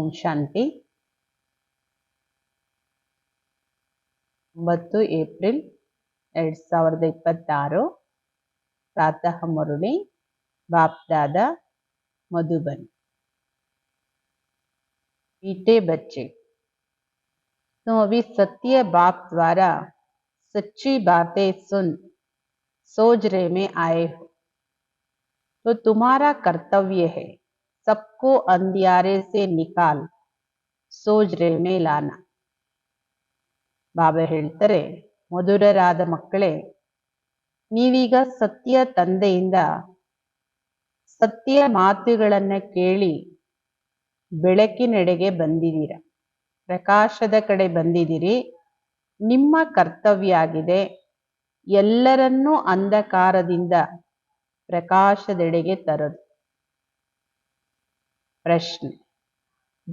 ಓಂ ಶಾಂತಿ. 9 April 2026 प्रातः मुरली बाप दादा मधुबन। मीठे बच्चे, तुम अभी सत्य बाप द्वारा सच्ची बातें सुन सोजरे में आए हो, तो तुम्हारा कर्तव्य है सबको अंधियारे से निकाल सोजरे में लाना। ಬಾಬಾ ಹೇಳ್ತಾರೆ, ಮಧುರರಾದ ಮಕ್ಕಳೇ, ನೀವೀಗ ಸತ್ಯ ತಂದೆಯಿಂದ ಸತ್ಯ ಮಾತುಗಳನ್ನ ಕೇಳಿ ಬೆಳಕಿನೆಡೆಗೆ ಬಂದಿದ್ದೀರ, ಪ್ರಕಾಶದ ಕಡೆ ಬಂದಿದ್ದೀರಿ. ನಿಮ್ಮ ಕರ್ತವ್ಯ ಆಗಿದೆ ಎಲ್ಲರನ್ನೂ ಅಂಧಕಾರದಿಂದ ಪ್ರಕಾಶದೆಡೆಗೆ ತರೋದು. प्रश्न,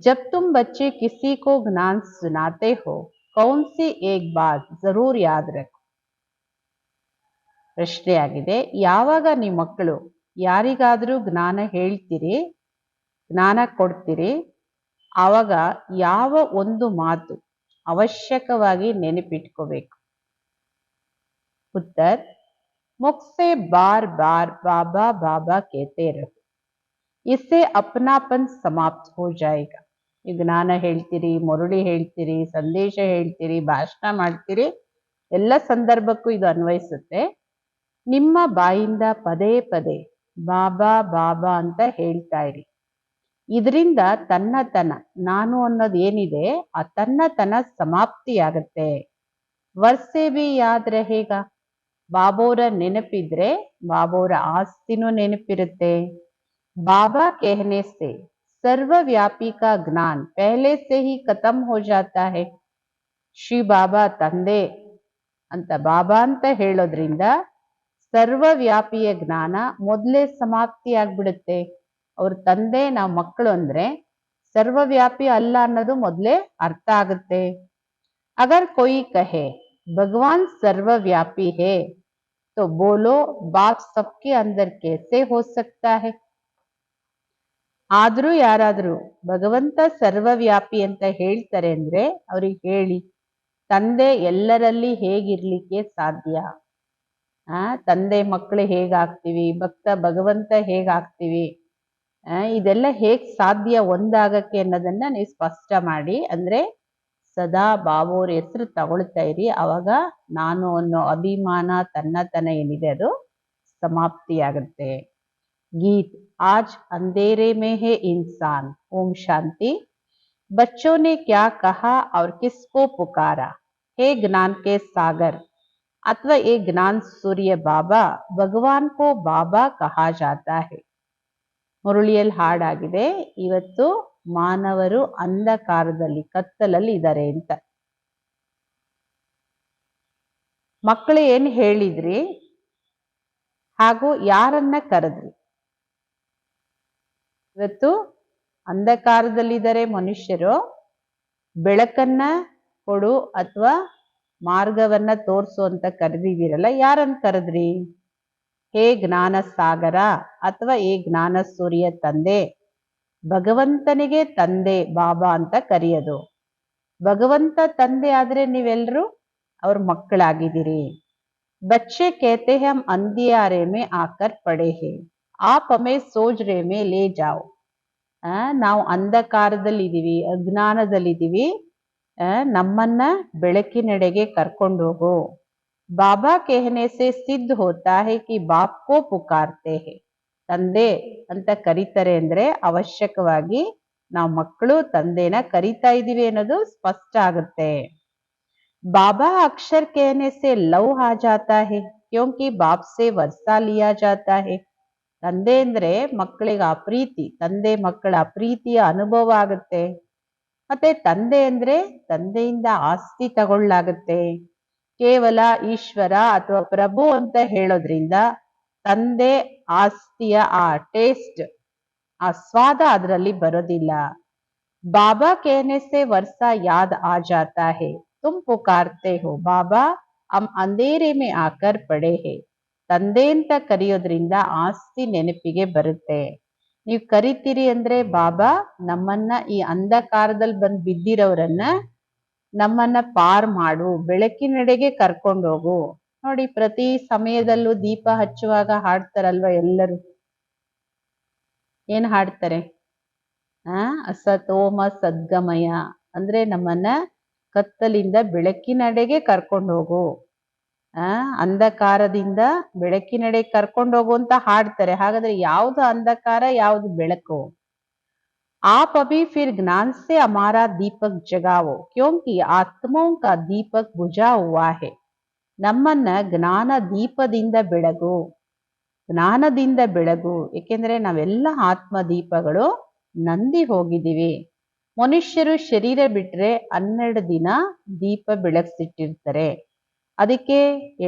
जब तुम बच्चे किसी को ज्ञान सुनाते हो, कौन सी एक बात जरूर याद रखो. ಪ್ರಶ್ನೆಯಾಗಿದೆ, ಯಾವಾಗ ನಿಮ್ಮ ಮಕ್ಕಳು ಯಾರಿಗಾದ್ರೂ ಜ್ಞಾನ ಹೇಳ್ತೀರಿ, ಜ್ಞಾನ ಕೊಡ್ತೀರಿ, ಆವಾಗ ಯಾವ ಒಂದು ಮಾತು ಅವಶ್ಯಕವಾಗಿ ನೆನಪಿಟ್ಕೋಬೇಕು. उत्तर, मुख से बार बार बाबा बाबा कहते रहो, इससे अपनापन समाप्त हो जाएगा. ಈ ಜ್ಞಾನ ಹೇಳ್ತೀರಿ, ಮುರುಳಿ ಹೇಳ್ತೀರಿ, ಸಂದೇಶ ಹೇಳ್ತೀರಿ, ಭಾಷಣ ಮಾಡ್ತೀರಿ, ಎಲ್ಲ ಸಂದರ್ಭಕ್ಕೂ ಇದು ಅನ್ವಯಿಸುತ್ತೆ. ನಿಮ್ಮ ಬಾಯಿಂದ ಪದೇ ಪದೇ ಬಾಬಾ ಬಾಬಾ ಅಂತ ಹೇಳ್ತಾ ಇರಿ. ಇದರಿಂದ ತನ್ನತನ, ನಾನು ಅನ್ನೋದು ಏನಿದೆ ಆ ತನ್ನತನ ಸಮಾಪ್ತಿಯಾಗತ್ತೆ. ವರ್ಷೆ ಬಿ ಯಾದ್ रहेगा. ಬಾಬೋರ ನೆನಪಿದ್ರೆ ಬಾಬೋರ ಆಸ್ತಿನೂ ನೆನಪಿರುತ್ತೆ. बाबा कहने से सर्वव्यापी का ज्ञान पहले से ही खत्म हो जाता है. ಶ್ರೀ ಬಾಬಾ ತಂದೆ ಅಂತ ಬಾಬಾ ಅಂತ ಹೇಳೋದ್ರಿಂದ ಸರ್ವವ್ಯಾಪಿಯ ಜ್ಞಾನ ಮೊದಲೇ ಸಮಾಪ್ತಿ ಆಗ್ಬಿಡುತ್ತೆ. ಅವ್ರ ತಂದೆ, ನಾವು ಮಕ್ಕಳು ಅಂದ್ರೆ ಸರ್ವವ್ಯಾಪಿ ಅಲ್ಲ ಅನ್ನೋದು ಮೊದಲೇ ಅರ್ಥ ಆಗುತ್ತೆ. ಅಗರ್ कोई कहे भगवान सर्वव्यापी है तो बोलो बाप सबके अंदर कैसे हो सकता है. ಆದ್ರೂ ಯಾರಾದ್ರೂ ಭಗವಂತ ಸರ್ವವ್ಯಾಪಿ ಅಂತ ಹೇಳ್ತಾರೆ ಅಂದ್ರೆ ಅವ್ರಿಗೆ ಹೇಳಿ, ತಂದೆ ಎಲ್ಲರಲ್ಲಿ ಹೇಗಿರ್ಲಿಕ್ಕೆ ಸಾಧ್ಯ? ತಂದೆ ಮಕ್ಕಳು ಹೇಗಾಗ್ತೀವಿ, ಭಕ್ತ ಭಗವಂತ ಹೇಗಾಗ್ತೀವಿ, ಇದೆಲ್ಲ ಹೇಗ್ ಸಾಧ್ಯ ಒಂದಾಗಕ್ಕೆ ಅನ್ನೋದನ್ನ ನೀವು ಸ್ಪಷ್ಟ ಮಾಡಿ. ಅಂದ್ರೆ ಸದಾ ಬಾಬೋರ ಹೆಸರು ತಗೊಳ್ತಾ ಇರಿ, ಅವಾಗ ನಾನು ಅನ್ನೋ ಅಭಿಮಾನ, ತನ್ನತನ ಏನಿದೆ ಅದು ಸಮಾಪ್ತಿಯಾಗುತ್ತೆ. गीत, आज अंधेरे में है इंसान. ओम शांति. बच्चों ने क्या कहा और किसको पुकारा? हे ज्ञान के सागर अथवा ये ज्ञान सूर्य बाबा, भगवान को बाबा कहा जाता है. ಮುರುಳಿಯಲ್ಲಿ ಹಾಡಾಗಿದೆ, ಇವತ್ತು ಮಾನವರು ಅಂಧಕಾರದಲ್ಲಿ, ಕತ್ತಲಲ್ಲಿ ಇದ್ದಾರೆ ಅಂತ. ಮಕ್ಕಳು ಏನ್ ಹೇಳಿದ್ರಿ ಹಾಗೂ ಯಾರನ್ನ ಕರೆದ್ರಿ? ಇವತ್ತು ಅಂಧಕಾರದಲ್ಲಿದ್ದಾರೆ ಮನುಷ್ಯರು, ಬೆಳಕನ್ನ ಕೊಡು ಅಥವಾ ಮಾರ್ಗವನ್ನ ತೋರ್ಸು ಅಂತ ಕರೆದಿದ್ದೀರಲ್ಲ, ಯಾರನ್ನ ಕರೆದ್ರಿ? ಹೇ ಜ್ಞಾನ ಸಾಗರ ಅಥವಾ ಹೇ ಜ್ಞಾನ ಸೂರ್ಯ ತಂದೆ. ಭಗವಂತನಿಗೆ ತಂದೆ ಬಾಬಾ ಅಂತ ಕರೆಯೋದು. ಭಗವಂತ ತಂದೆ ಆದ್ರೆ ನೀವೆಲ್ಲರೂ ಅವ್ರ ಮಕ್ಕಳಾಗಿದ್ದೀರಿ. बच्चे कहते हैं हम अंधियारे में आकर पड़े हैं, आप हमें सोजरे में ले जाओ. ನಾವು ಅಂಧಕಾರದಲ್ಲಿದ್ದೀವಿ, ಅಜ್ಞಾನದಲ್ಲಿದ್ದೀವಿ, ನಮ್ಮನ್ನ ಬೆಳಕಿನೆಡೆಗೆ ಕರ್ಕೊಂಡು ಹೋಗು. ಬಾಬಾ कहने से सिद्ध होता है कि बाप को पुकारते हैं. ತಂದೆ ಅಂತ ಕರೀತಾರೆ ಅಂದ್ರೆ ಅವಶ್ಯಕವಾಗಿ ನಾವು ಮಕ್ಕಳು ತಂದೆನ ಕರೀತಾ ಇದೀವಿ ಅನ್ನೋದು ಸ್ಪಷ್ಟ ಆಗುತ್ತೆ. बाबा अक्षर कहने से लव आ जाता है, क्योंकि बाप से वर्षा लिया जाता है. ತಂದೆ ಅಂದ್ರೆ ಮಕ್ಕಳಿಗೆ ಅಪ್ರೀತಿ, ತಂದೆ ಮಕ್ಕಳ ಅಪ್ರೀತಿಯ ಅನುಭವ ಆಗುತ್ತೆ. ಮತ್ತೆ ತಂದೆ ಅಂದ್ರೆ ತಂದೆಯಿಂದ ಆಸ್ತಿ ತಗೊಳ್ಳಾಗುತ್ತೆ. ಕೇವಲ ಈಶ್ವರ ಅಥವಾ ಪ್ರಭು ಅಂತ ಹೇಳೋದ್ರಿಂದ ತಂದೆ ಆಸ್ತಿಯ ಆ ಟೇಸ್ಟ್, ಆ ಸ್ವಾದ ಅದರಲ್ಲಿ ಬರೋದಿಲ್ಲ. ಬಾಬಾ कहने से वर्षा याद आ जाता है, तुम पुकारते हो बाबा हम अंधेरे में आकर पड़े हैं. ತಂದೆ ಅಂತ ಕರೆಯೋದ್ರಿಂದ ಆಸ್ತಿ ನೆನಪಿಗೆ ಬರುತ್ತೆ. ನೀವು ಕರಿತೀರಿ ಅಂದ್ರೆ ಬಾಬಾ ನಮ್ಮನ್ನ ಈ ಅಂಧಕಾರದಲ್ಲಿ ಬಂದು ಬಿದ್ದಿರೋರನ್ನ ನಮ್ಮನ್ನ ಪಾರ್ ಮಾಡು, ಬೆಳಕಿನೆಡೆಗೆ ಕರ್ಕೊಂಡು ಹೋಗು. ನೋಡಿ, ಪ್ರತಿ ಸಮಯದಲ್ಲೂ ದೀಪ ಹಚ್ಚುವಾಗ ಹಾಡ್ತಾರಲ್ವ ಎಲ್ಲರೂ. ಏನ್ ಹಾಡ್ತಾರೆ? ಅಸತೋಮ ಸದ್ಗಮಯ ಅಂದ್ರೆ ನಮ್ಮನ್ನ ಕತ್ತಲಿಂದ ಬೆಳಕಿನೆಡೆಗೆ ಕರ್ಕೊಂಡು ಹೋಗು, ಅಂಧಕಾರದಿಂದ ಬೆಳಕಿನೆಡೆ ಕರ್ಕೊಂಡು ಹೋಗು ಅಂತ ಹಾಡ್ತಾರೆ. ಹಾಗಾದ್ರೆ ಯಾವ್ದು ಅಂಧಕಾರ, ಯಾವ್ದು ಬೆಳಕು? आप अभी फिर ज्ञान से हमारा दीपक जगाओ क्योंकि आत्माओं का दीपक बुझा हुआ है. ನಮ್ಮನ್ನ ಜ್ಞಾನ ದೀಪದಿಂದ ಬೆಳಗು, ಜ್ಞಾನದಿಂದ ಬೆಳಗು. ಏಕೆಂದ್ರೆ ನಾವೆಲ್ಲ ಆತ್ಮ ದೀಪಗಳು ನಂದಿ ಹೋಗಿದ್ದೀವಿ. ಮನುಷ್ಯರು ಶರೀರ ಬಿಟ್ರೆ 12 ದಿನ ದೀಪ ಬೆಳಗ್ಸಿಟ್ಟಿರ್ತಾರೆ. ಅದಕ್ಕೆ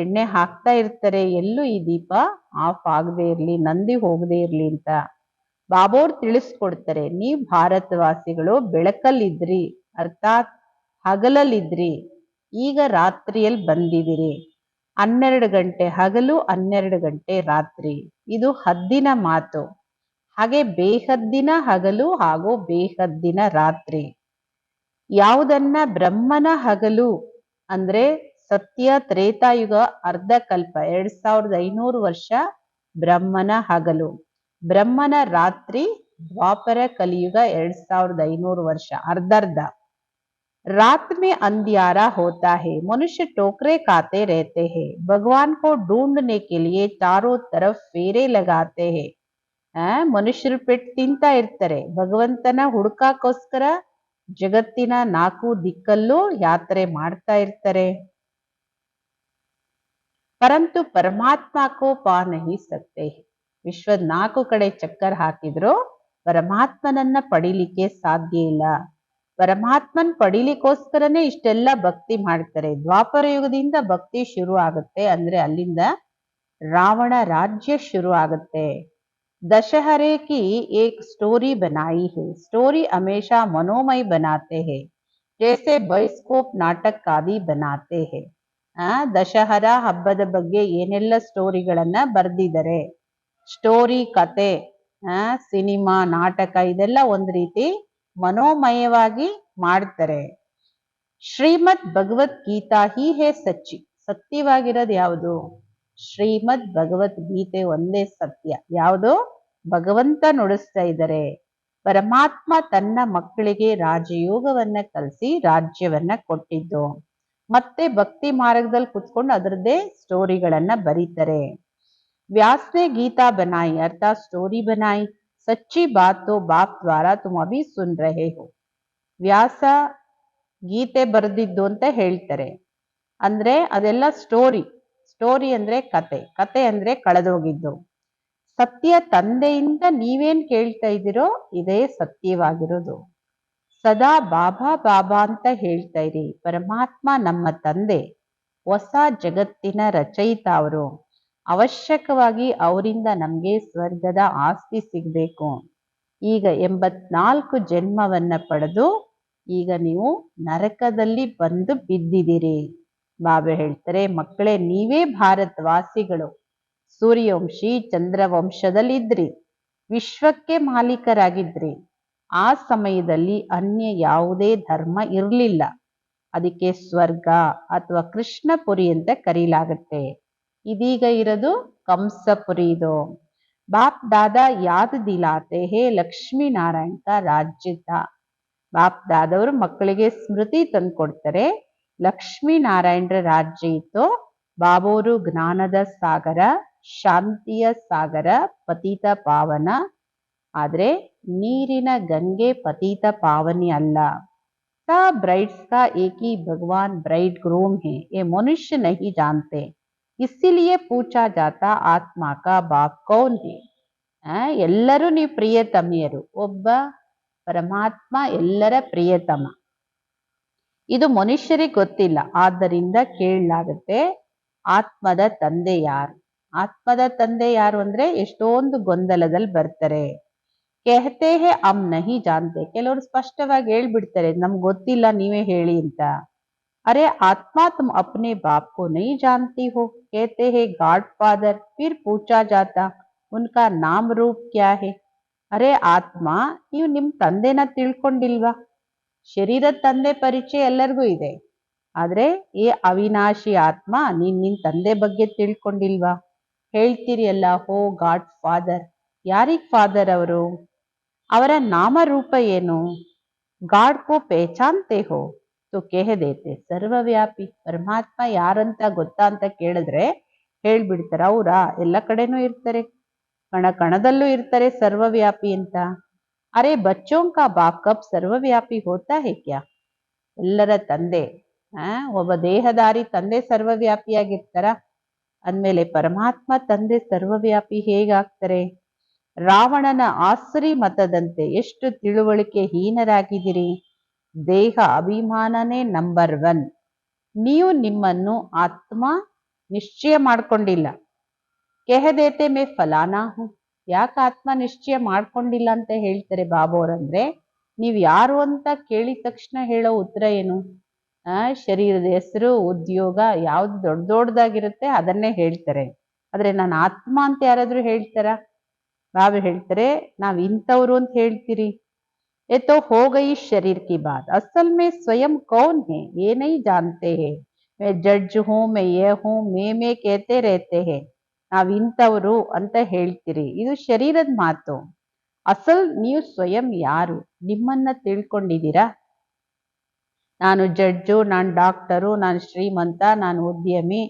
ಎಣ್ಣೆ ಹಾಕ್ತಾ ಇರ್ತಾರೆ, ಎಲ್ಲೂ ಈ ದೀಪ ಆಫ್ ಆಗದೆ ಇರ್ಲಿ, ನಂದಿ ಹೋಗದೆ ಇರ್ಲಿ ಅಂತ. ಬಾಬೋರ್ ತಿಳಿಸ್ಕೊಡ್ತಾರೆ, ನೀವ್ ಭಾರತವಾಸಿಗಳು ಬೆಳಕಲ್ಲಿದ್ರಿ, ಅರ್ಥಾತ್ ಹಗಲಲ್ಲಿದ್ರಿ, ಈಗ ರಾತ್ರಿಯಲ್ಲಿ ಬಂದಿದಿರಿ. 12 ಗಂಟೆ ಹಗಲು, 12 ಗಂಟೆ ರಾತ್ರಿ. ಇದು ಹದ್ದಿನ ಮಾತು. ಹಾಗೆ ಬೇಹದ್ದಿನ ಹಗಲು ಹಾಗೂ ಬೇಹದ್ದಿನ ರಾತ್ರಿ. ಯಾವುದನ್ನ ಬ್ರಹ್ಮನ ಹಗಲು ಅಂದ್ರೆ ಸತ್ಯ ತ್ರೇತಾಯುಗ ಅರ್ಧ ಕಲ್ಪ 2500 ವರ್ಷ ಬ್ರಹ್ಮನ ಹಗಲು, ಬ್ರಹ್ಮನ ರಾತ್ರಿ ದ್ವಾಪರ ಕಲಿಯುಗ 2500 ವರ್ಷ, अर्ध रात में अंधियारा होता है, मनुष्य टोकरे खाते रहते हैं, भगवान को ढूंढने के लिए चारों तरफ फेरे लगाते हैं. ಮನುಷ್ಯರು ಪೆಟ್ಟು ತಿಂತಾ ಇರ್ತಾರೆ, ಭಗವಂತನ ಹುಡುಕಕ್ಕೋಸ್ಕರ ಜಗತ್ತಿನ 4 ದಿಕ್ಕಲ್ಲೂ ಯಾತ್ರೆ ಮಾಡ್ತಾ ಇರ್ತಾರೆ. ಪರಂತು ಪರಮಾತ್ಮ ಕೋ ಪಾ ನಹಿ ಸಕ್ತೆ. ವಿಶ್ವದ 4 ಕಡೆ ಚಕ್ಕರ್ ಹಾಕಿದ್ರು ಪರಮಾತ್ಮನನ್ನ ಪಡಿಲಿಕ್ಕೆ ಸಾಧ್ಯ ಇಲ್ಲ. ಪರಮಾತ್ಮನ್ ಪಡಿಲಿಕ್ಕೋಸ್ಕರನೇ ಇಷ್ಟೆಲ್ಲ ಭಕ್ತಿ ಮಾಡ್ತಾರೆ. ದ್ವಾಪರ ಯುಗದಿಂದ ಭಕ್ತಿ ಶುರು ಆಗುತ್ತೆ, ಅಂದ್ರೆ ಅಲ್ಲಿಂದ ರಾವಣ ರಾಜ್ಯ ಶುರು ಆಗುತ್ತೆ. दशहरे की एक स्टोरी बनाई है, स्टोरी हमेशा मनोमय बनाते हैं, जैसे ಬಯೋಸ್ಕೋಪ್ ನಾಟಕ ಆದಿ बनाते हैं. ದಶಹರಾ ಹಬ್ಬದ ಬಗ್ಗೆ ಏನೆಲ್ಲ ಸ್ಟೋರಿಗಳನ್ನ ಬರ್ದಿದ್ದಾರೆ. ಸ್ಟೋರಿ, ಕತೆ, ಸಿನಿಮಾ, ನಾಟಕ ಇದೆಲ್ಲ ಒಂದ್ ರೀತಿ ಮನೋಮಯವಾಗಿ ಮಾಡ್ತಾರೆ. ಶ್ರೀಮದ್ ಭಗವದ್ಗೀತಾ ಹೀ ಹೇ ಸಚ್ಚಿ. ಸತ್ಯವಾಗಿರೋದು ಯಾವುದು? ಶ್ರೀಮದ್ ಭಗವದ್ಗೀತೆ ಒಂದೇ ಸತ್ಯ. ಯಾವುದು? ಭಗವಂತ ನುಡಿಸ್ತಾ ಇದ್ದಾರೆ. ಪರಮಾತ್ಮ ತನ್ನ ಮಕ್ಕಳಿಗೆ ರಾಜಯೋಗವನ್ನ ಕಲಿಸಿ ರಾಜ್ಯವನ್ನ ಕೊಟ್ಟಿದ್ದು. ಮತ್ತೆ ಭಕ್ತಿ ಮಾರ್ಗದಲ್ಲಿ ಕುತ್ಕೊಂಡು ಅದರದ್ದೇ ಸ್ಟೋರಿಗಳನ್ನ ಬರೀತಾರೆ. ವ್ಯಾಸ್ ನೆ ಗೀತಾ ಬನಾಯಿ, ಅರ್ಥಾತ್ ಸ್ಟೋರಿ ಬನಾಯಿ. ಸಚ್ಚಿ ಬಾತ್ ತೋ ಬಾಪ್ ದ್ವಾರ ತುಮ್ ಅಭಿ ಸುನ್ ರಹೆ ಹೋ. ವ್ಯಾಸ ಗೀತೆ ಬರೆದಿದ್ದು ಅಂತ ಹೇಳ್ತಾರೆ. ಅಂದ್ರೆ ಅದೆಲ್ಲ ಸ್ಟೋರಿ. ಸ್ಟೋರಿ ಅಂದ್ರೆ ಕತೆ, ಕತೆ ಅಂದ್ರೆ ಕಳೆದೋಗಿದ್ದು. ಸತ್ಯ ತಂದೆಯಿಂದ ನೀವೇನ್ ಕೇಳ್ತಾ ಇದ್ದೀರೋ ಇದೇ ಸತ್ಯವಾಗಿರೋದು. ಸದಾ ಬಾಬಾ ಬಾಬಾ ಅಂತ ಹೇಳ್ತಾ ಇರಿ. ಪರಮಾತ್ಮ ನಮ್ಮ ತಂದೆ, ಹೊಸ ಜಗತ್ತಿನ ರಚಯಿತ ಅವರು. ಅವಶ್ಯಕವಾಗಿ ಅವರಿಂದ ನಮ್ಗೆ ಸ್ವರ್ಗದ ಆಸ್ತಿ ಸಿಗ್ಬೇಕು. ಈಗ 84 ಜನ್ಮವನ್ನ ಪಡೆದು ಈಗ ನೀವು ನರಕದಲ್ಲಿ ಬಂದು ಬಿದ್ದಿದ್ದೀರಿ. ಬಾಬಾ ಹೇಳ್ತಾರೆ, ಮಕ್ಕಳೇ ನೀವೇ ಭಾರತವಾಸಿಗಳು, ಸೂರ್ಯವಂಶಿ ಚಂದ್ರವಂಶದಲ್ಲಿದ್ರಿ, ವಿಶ್ವಕ್ಕೆ ಮಾಲೀಕರಾಗಿದ್ರಿ. ಆ ಸಮಯದಲ್ಲಿ ಅನ್ಯ ಯಾವುದೇ ಧರ್ಮ ಇರಲಿಲ್ಲ. ಅದಕ್ಕೆ ಸ್ವರ್ಗ ಅಥವಾ ಕೃಷ್ಣಪುರಿ ಅಂತ ಕರೀಲಾಗುತ್ತೆ. ಇದೀಗ ಇರೋದು ಕಂಸಪುರಿ. ಇದು ಬಾಪ್ ದಾದಾ ಯಾದ್ ದಿಲಾತೆ ಹೇ ಲಕ್ಷ್ಮೀ ನಾರಾಯಣ ಕಾ ರಾಜ್ಯದ. ಬಾಪ್ ದಾದವರು ಮಕ್ಕಳಿಗೆ ಸ್ಮೃತಿ ತಂದ್ಕೊಡ್ತಾರೆ. ಲಕ್ಷ್ಮೀ ನಾರಾಯಣರ ರಾಜ್ಯ ಇತ್ತು. ಬಾಬೋರು ಜ್ಞಾನದ ಸಾಗರ, ಶಾಂತಿಯ ಸಾಗರ, ಪತಿತ ಪಾವನ. ಆದ್ರೆ ನೀರಿನ ಗಂಗೆ ಪತಿತ ಪಾವನಿ ಅಲ್ಲ. सब ब्राइड्स का एक ही भगवान ब्राइड ग्रूम है, ये मनुष्य नहीं जानते, इसीलिए पूछा जाता आत्मा का बाप कौन है. ಎಲ್ಲರೂ ನೀವು ಪ್ರಿಯತಮಿಯರು. ಒಬ್ಬ ಪರಮಾತ್ಮ ಎಲ್ಲರ ಪ್ರಿಯತಮ. ಇದು ಮನುಷ್ಯರಿಗೆ ಗೊತ್ತಿಲ್ಲ. ಆದ್ದರಿಂದ ಕೇಳಲಾಗುತ್ತೆ, ಆತ್ಮದ ತಂದೆ ಯಾರು? ಆತ್ಮದ ತಂದೆ ಯಾರು ಅಂದ್ರೆ ಎಷ್ಟೊಂದು ಗೊಂದಲದಲ್ಲಿ ಬರ್ತಾರೆ. ಕೆಹತೆ ಹೇ ಹಮ್ ನಹಿ ಜಾನ್ತೆ. ಕೆಲವರು ಸ್ಪಷ್ಟವಾಗಿ ಹೇಳ್ಬಿಡ್ತಾರೆ, ನಮ್ಗೆ ಗೊತ್ತಿಲ್ಲ, ನೀವೇ ಹೇಳಿ ಅಂತ. ಅರೆ ಆತ್ಮ ತುಮ್ ಅಪ್ನೆ ಬಾಪ್ ಕೋ ನಹಿ ಜಾನ್ತಿ ಹೋ, कहते हैं गॉड फादर. फिर पूछा जाता उनका नाम रूप क्या है. ಅರೆ ಆತ್ಮ, ನೀವು ನಿಮ್ ತಂದೆನ ತಿಳ್ಕೊಂಡಿಲ್ವಾ? ಶರೀರದ ತಂದೆ ಪರಿಚಯ ಎಲ್ಲರಿಗೂ ಇದೆ, ಆದ್ರೆ ಈ ಅವಿನಾಶಿ ಆತ್ಮ ನಿನ್ ತಂದೆ ಬಗ್ಗೆ ತಿಳ್ಕೊಂಡಿಲ್ವಾ? ಹೇಳ್ತೀರಿ ಅಲ್ಲ, ಹೋ ಗಾಡ್ ಫಾದರ್. ಯಾರಿಗ್ ಫಾದರ್ ಅವರು? ಅವರ ನಾಮರೂಪ ಏನು? ಗಾಡ್ ಕೋ ಪೇಚಾನ್ತೆ ಹೋ ತೋ ಕೇಹ ದೇತೆ ಸರ್ವವ್ಯಾಪಿ. ಪರಮಾತ್ಮ ಯಾರಂತ ಗೊತ್ತಾ ಅಂತ ಕೇಳಿದ್ರೆ ಹೇಳ್ಬಿಡ್ತಾರ. ಅವ್ರಾ? ಎಲ್ಲ ಕಡೆನೂ ಇರ್ತಾರೆ, ಕಣ ಕಣದಲ್ಲೂ ಇರ್ತಾರೆ ಸರ್ವವ್ಯಾಪಿ ಅಂತ. ಅರೆ ಬಚ್ಚೋಂ ಕಾ ಬಾಪ್ ಕಬ್ ಸರ್ವವ್ಯಾಪಿ ಹೋತಾ ಹೇ ಕ್ಯಾ? ಎಲ್ಲರ ತಂದೆ, ಒಬ್ಬ ದೇಹದಾರಿ ತಂದೆ ಸರ್ವವ್ಯಾಪಿಯಾಗಿರ್ತಾರ ಅಂದ್ಮೇಲೆ ಪರಮಾತ್ಮ ತಂದೆ ಸರ್ವವ್ಯಾಪಿ ಹೇಗಾಗ್ತಾರೆ? ರಾವಣನ ಆಸುರಿ ಮತದಂತೆ ಎಷ್ಟು ತಿಳುವಳಿಕೆ ಹೀನರಾಗಿದ್ದೀರಿ. ದೇಹ ಅಭಿಮಾನನೇ ನಂಬರ್ 1. ನೀವು ನಿಮ್ಮನ್ನು ಆತ್ಮ ನಿಶ್ಚಯ ಮಾಡ್ಕೊಂಡಿಲ್ಲ. ಕೆಹದೇತೆ ಮೇ ಫಲಾನಾ ಹೂಂ. ಯಾಕೆ ಆತ್ಮ ನಿಶ್ಚಯ ಮಾಡ್ಕೊಂಡಿಲ್ಲ ಅಂತ ಹೇಳ್ತಾರೆ ಬಾಬೋರಂದ್ರೆ, ನೀವ್ ಯಾರು ಅಂತ ಕೇಳಿದ ತಕ್ಷಣ ಹೇಳೋ ಉತ್ತರ ಏನು? ಶರೀರದ ಹೆಸರು, ಉದ್ಯೋಗ ಯಾವ್ದು ದೊಡ್ಡದಾಗಿರುತ್ತೆ ಅದನ್ನೇ ಹೇಳ್ತಾರೆ. ಆದ್ರೆ ನಾನು ಆತ್ಮ ಅಂತ ಯಾರಾದ್ರೂ ಹೇಳ್ತಾರ? ಬಾಬಾ ಹೇಳ್ತಾರೆ, ನಾವ್ ಇಂಥವ್ರು ಅಂತ ಹೇಳ್ತೀರಿ. ये तो हो गई शरीर की बात, असल में स्वयं कौन है ये नहीं जानते हैं. मैं जज हूँ, मैं ये हूँ, मैं कहते रहते हैं. ನಾವ್ ಇಂಥವ್ರು ಅಂತ ಹೇಳ್ತೀರಿ, ಇದು ಶರೀರದ ಮಾತು. ಅಸಲ್ ನೀವು ಸ್ವಯಂ ಯಾರು ನಿಮ್ಮನ್ನ ತಿಳ್ಕೊಂಡಿದ್ದೀರಾ? ನಾನು ಜಡ್ಜು, ನಾನು ಡಾಕ್ಟರು, ನಾನು ಶ್ರೀಮಂತ, ನಾನು ಉದ್ಯಮಿ,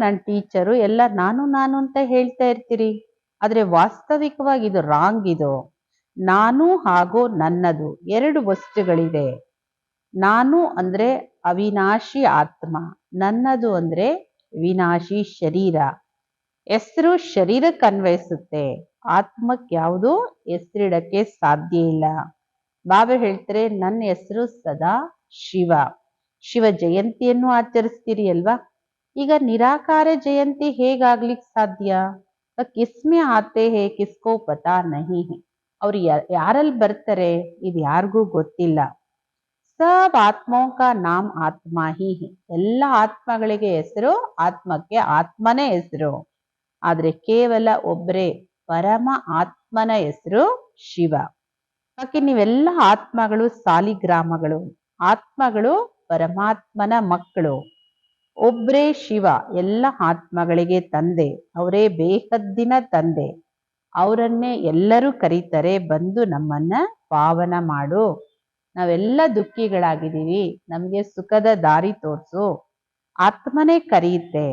ನಾನು ಟೀಚರು, ಎಲ್ಲ ನಾನು ನಾನು ಅಂತ ಹೇಳ್ತಾ ಇರ್ತೀರಿ. ಆದ್ರೆ ವಾಸ್ತವಿಕವಾಗಿ ಇದು ರಾಂಗ್. ಇದು ನಾನು ಹಾಗೂ ನನ್ನದು ಎರಡು ವಸ್ತುಗಳಿದೆ. ನಾನು ಅಂದ್ರೆ ಅವಿನಾಶಿ ಆತ್ಮ, ನನ್ನದು ಅಂದ್ರೆ ವಿನಾಶಿ ಶರೀರ. ಹೆಸರು ಶರೀರಕ್ಕೆ ಅನ್ವಯಿಸುತ್ತೆ, ಆತ್ಮಕ್ಕೆ ಯಾವುದು ಹೆಸರಿಡಕ್ಕೆ ಸಾಧ್ಯ ಇಲ್ಲ. ಬಾಬಾ ಹೇಳ್ತಾರೆ, ನನ್ನ ಹೆಸರು ಸದಾ ಶಿವ. ಶಿವ ಜಯಂತಿಯನ್ನು ಆಚರಿಸ್ತೀರಿ ಅಲ್ವಾ? ಈಗ ನಿರಾಕಾರ ಜಯಂತಿ ಹೇಗಾಗ್ಲಿಕ್ಕೆ ಸಾಧ್ಯ? ಕಿಸ್ಮೆ ಆತೆ ಹೇ ಕಿಸ್ಕೋ ಪತಾ ನಹಿ ಹೇ. ಅವ್ರು ಯಾರಲ್ಲಿ ಬರ್ತಾರೆ ಇದು ಯಾರಿಗೂ ಗೊತ್ತಿಲ್ಲ. ಸಬ್ ಆತ್ಮೋ ಕಾ ನಾಮ್ ಆತ್ಮ ಹಿ ಹೇ. ಎಲ್ಲ ಆತ್ಮಗಳಿಗೆ ಹೆಸರು ಆತ್ಮಕ್ಕೆ ಆತ್ಮನೇ ಹೆಸರು. ಆದ್ರೆ ಕೇವಲ ಒಬ್ಬರೇ ಪರಮ ಆತ್ಮನ ಹೆಸರು ಶಿವ. ಯಾಕೆ ನೀವೆಲ್ಲ ಆತ್ಮಗಳು ಸಾಲಿಗ್ರಾಮಗಳು, ಆತ್ಮಗಳು ಪರಮಾತ್ಮನ ಮಕ್ಕಳು. ಒಬ್ರೇ ಶಿವ ಎಲ್ಲ ಆತ್ಮಗಳಿಗೆ ತಂದೆ, ಅವರೇ ಬೇಹದ್ದಿನ ತಂದೆ. ಅವರನ್ನೇ ಎಲ್ಲರೂ ಕರೀತಾರೆ, ಬಂದು ನಮ್ಮನ್ನ ಪಾವನ ಮಾಡು. ನಾವೆಲ್ಲ ದುಃಖಿಗಳಾಗಿದ್ದೀವಿ, ನಮ್ಗೆ ಸುಖದ ದಾರಿ ತೋರ್ಸು. ಆತ್ಮನೇ ಕರೆಯುತ್ತೆ.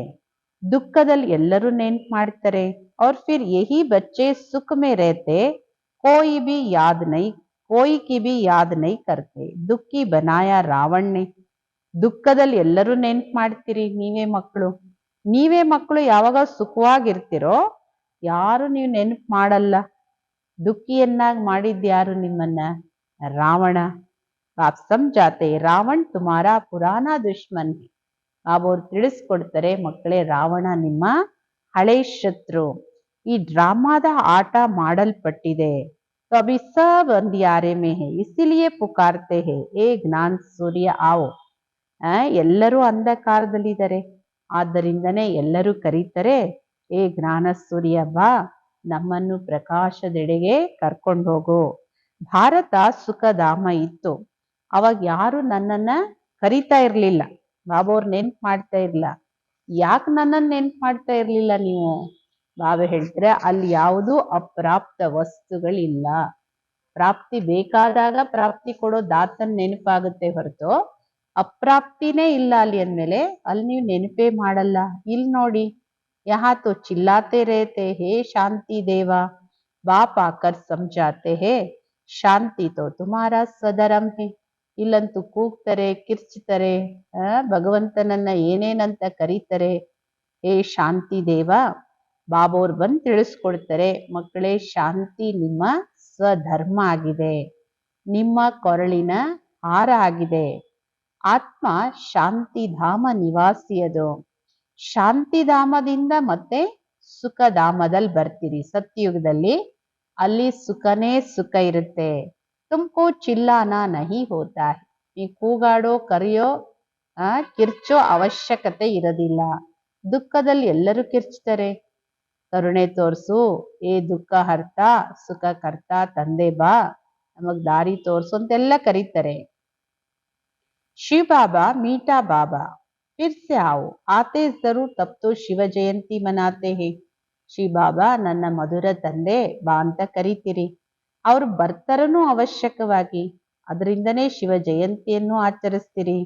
ದುಃಖದಲ್ಲಿ ಎಲ್ಲರೂ ನೆನ್ಪು ಮಾಡ್ತಾರೆ. और फिर यही बच्चे सुख में रहते, कोई भी याद नहीं, कोई की भी याद नहीं करते. ದುಃಖಿ ಬನಾಯ ರಾವಣನೆ. ದುಃಖದಲ್ಲಿ ಎಲ್ಲರೂ ನೆನ್ಪು ಮಾಡ್ತೀರಿ, ನೀವೇ ಮಕ್ಕಳು. ನೀವೇ ಮಕ್ಕಳು ಯಾವಾಗ ಸುಖವಾಗಿರ್ತಿರೋ ಯಾರು ನೀವು ನೆನ್ಪು ಮಾಡಲ್ಲ. ದುಃಖಿಯನ್ನಾಗಿ ಮಾಡಿದ್ಯಾರು ನಿಮ್ಮನ್ನ? ರಾವಣ. ಆಪ್ ಸಮಜಾತೆ ರಾವಣ್ ತುಮಾರಾ ಪುರಾಣ ದುಶ್ಮನ್. ಬಾಬೋರು ತಿಳಿಸ್ಕೊಡ್ತಾರೆ, ಮಕ್ಕಳೇ ರಾವಣ ನಿಮ್ಮ ಹಳೆ ಶತ್ರು. ಈ ಡ್ರಾಮಾದ ಆಟ ಮಾಡಲ್ಪಟ್ಟಿದೆ. ಅಭಿ ಸಬ್ ಅಂಧಿಯಾರೆ ಮೇ ಹೇ ಇಸಿಲಿಯೇ ಪುಕಾರ್ತೆ ಹೇ ಏ ಜ್ಞಾನ ಸೂರ್ಯ ಆವೋ. ಎಲ್ಲರೂ ಅಂಧಕಾರದಲ್ಲಿದ್ದಾರೆ, ಆದ್ದರಿಂದನೇ ಎಲ್ಲರೂ ಕರೀತಾರೆ, ಏ ಜ್ಞಾನ ಸೂರ್ಯ ಬಾ, ನಮ್ಮನ್ನು ಪ್ರಕಾಶದೆಡೆಗೆ ಕರ್ಕೊಂಡು ಹೋಗು. ಭಾರತ ಸುಖಧಾಮ ಇತ್ತು, ಅವಾಗ ಯಾರು ನನ್ನನ್ನ ಕರೀತಾ ಇರ್ಲಿಲ್ಲ, ಬಾಬೋರ್ ನೆನ್ಪು ಮಾಡ್ತಾ ಇರ್ಲಿಲ್ಲ. ಯಾಕೆ ನನ್ನನ್ನು ನೆನ್ಪು ಮಾಡ್ತಾ ಇರ್ಲಿಲ್ಲ ನೀವು? ಬಾಬಾ ಹೇಳ್ತಾರೆ, ಅಲ್ಲಿ ಯಾವುದು ಅಪ್ರಾಪ್ತ ವಸ್ತುಗಳಿಲ್ಲ. ಪ್ರಾಪ್ತಿ ಬೇಕಾದಾಗ ಪ್ರಾಪ್ತಿ ಕೊಡೋ ದಾತನ್ ನೆನಪಾಗುತ್ತೆ ಹೊರತು ಅಪ್ರಾಪ್ತಿನೇ ಇಲ್ಲ ಅಲ್ಲಿ ಅಂದ್ಮೇಲೆ ಅಲ್ಲಿ ನೀವು ನೆನಪೇ ಮಾಡಲ್ಲ. ಇಲ್ಲಿ ನೋಡಿ, ಯಹಾ ತೋ ಚಿಲ್ಲಾತೆ ರೇತೆ ಹೇ ಶಾಂತಿ ದೇವ, ಬಾಪ್ ಆಕರ್ ಸಮಜಾತೆ ಹೇ ಶಾಂತಿ ತೋ ತುಮಾರಾ ಸದರಂ ಹೇ. ಇಲ್ಲಂತೂ ಕೂಗ್ತಾರೆ, ಕಿರ್ಚ್ತಾರೆ, ಭಗವಂತನನ್ನ ಏನೇನಂತ ಕರೀತಾರೆ. ಹೇ ಶಾಂತಿ ದೇವ. ಬಾಬೋರ್ ಬಂದು ತಿಳಿಸ್ಕೊಡ್ತಾರೆ, ಮಕ್ಕಳೇ ಶಾಂತಿ ನಿಮ್ಮ ಸ್ವಧರ್ಮ ಆಗಿದೆ, ನಿಮ್ಮ ಕೊರಳಿನ ಹಾರ ಆಗಿದೆ. ಆತ್ಮ ಶಾಂತಿಧಾಮ ನಿವಾಸಿಯದು. ಶಾಂತಿಧಾಮದಿಂದ ಮತ್ತೆ ಸುಖಧಾಮದಲ್ಲಿ ಬರ್ತೀರಿ ಸತ್ಯುಗದಲ್ಲಿ. ಅಲ್ಲಿ ಸುಖನೇ ಸುಖ ಇರುತ್ತೆ. ತುಮಕೋ ಚಿಲ್ಲಾನ ನಹಿ ಹೋತಾ ಹೈ. ನೀ ಕೂಗಾಡೋ, ಕರೆಯೋ, ಕಿರ್ಚೋ ಅವಶ್ಯಕತೆ ಇರೋದಿಲ್ಲ. ದುಃಖದಲ್ಲಿ ಎಲ್ಲರೂ ಕಿರ್ಚ್ತಾರೆ, ಕರುಣೆ ತೋರ್ಸು, ಏ ದುಃಖ ಹರ್ತ ಸುಖ ಕರ್ತ ತಂದೆ ಬಾ, ನಮಗ್ ದಾರಿ ತೋರ್ಸು ಅಂತೆಲ್ಲ ಕರೀತಾರೆ. ಶಿವ ಬಾಬಾ ಮೀಠಾ ಬಾಬಾ फिर से आओ आते जरूर तब तो ಶಿವ ಜಯಂತಿ ಮನಾತೆ ಹೇ. ಶ್ರೀ ಬಾಬಾ ನನ್ನ ಮಧುರ ತಂದೆ ಬಾ ಅಂತ ಕರೀತೀರಿ, ಅವ್ರು ಬರ್ತಾರನು ಅವಶ್ಯಕವಾಗಿ, ಅದರಿಂದನೇ ಶಿವ ಜಯಂತಿಯನ್ನು ಆಚರಿಸ್ತೀರಿ.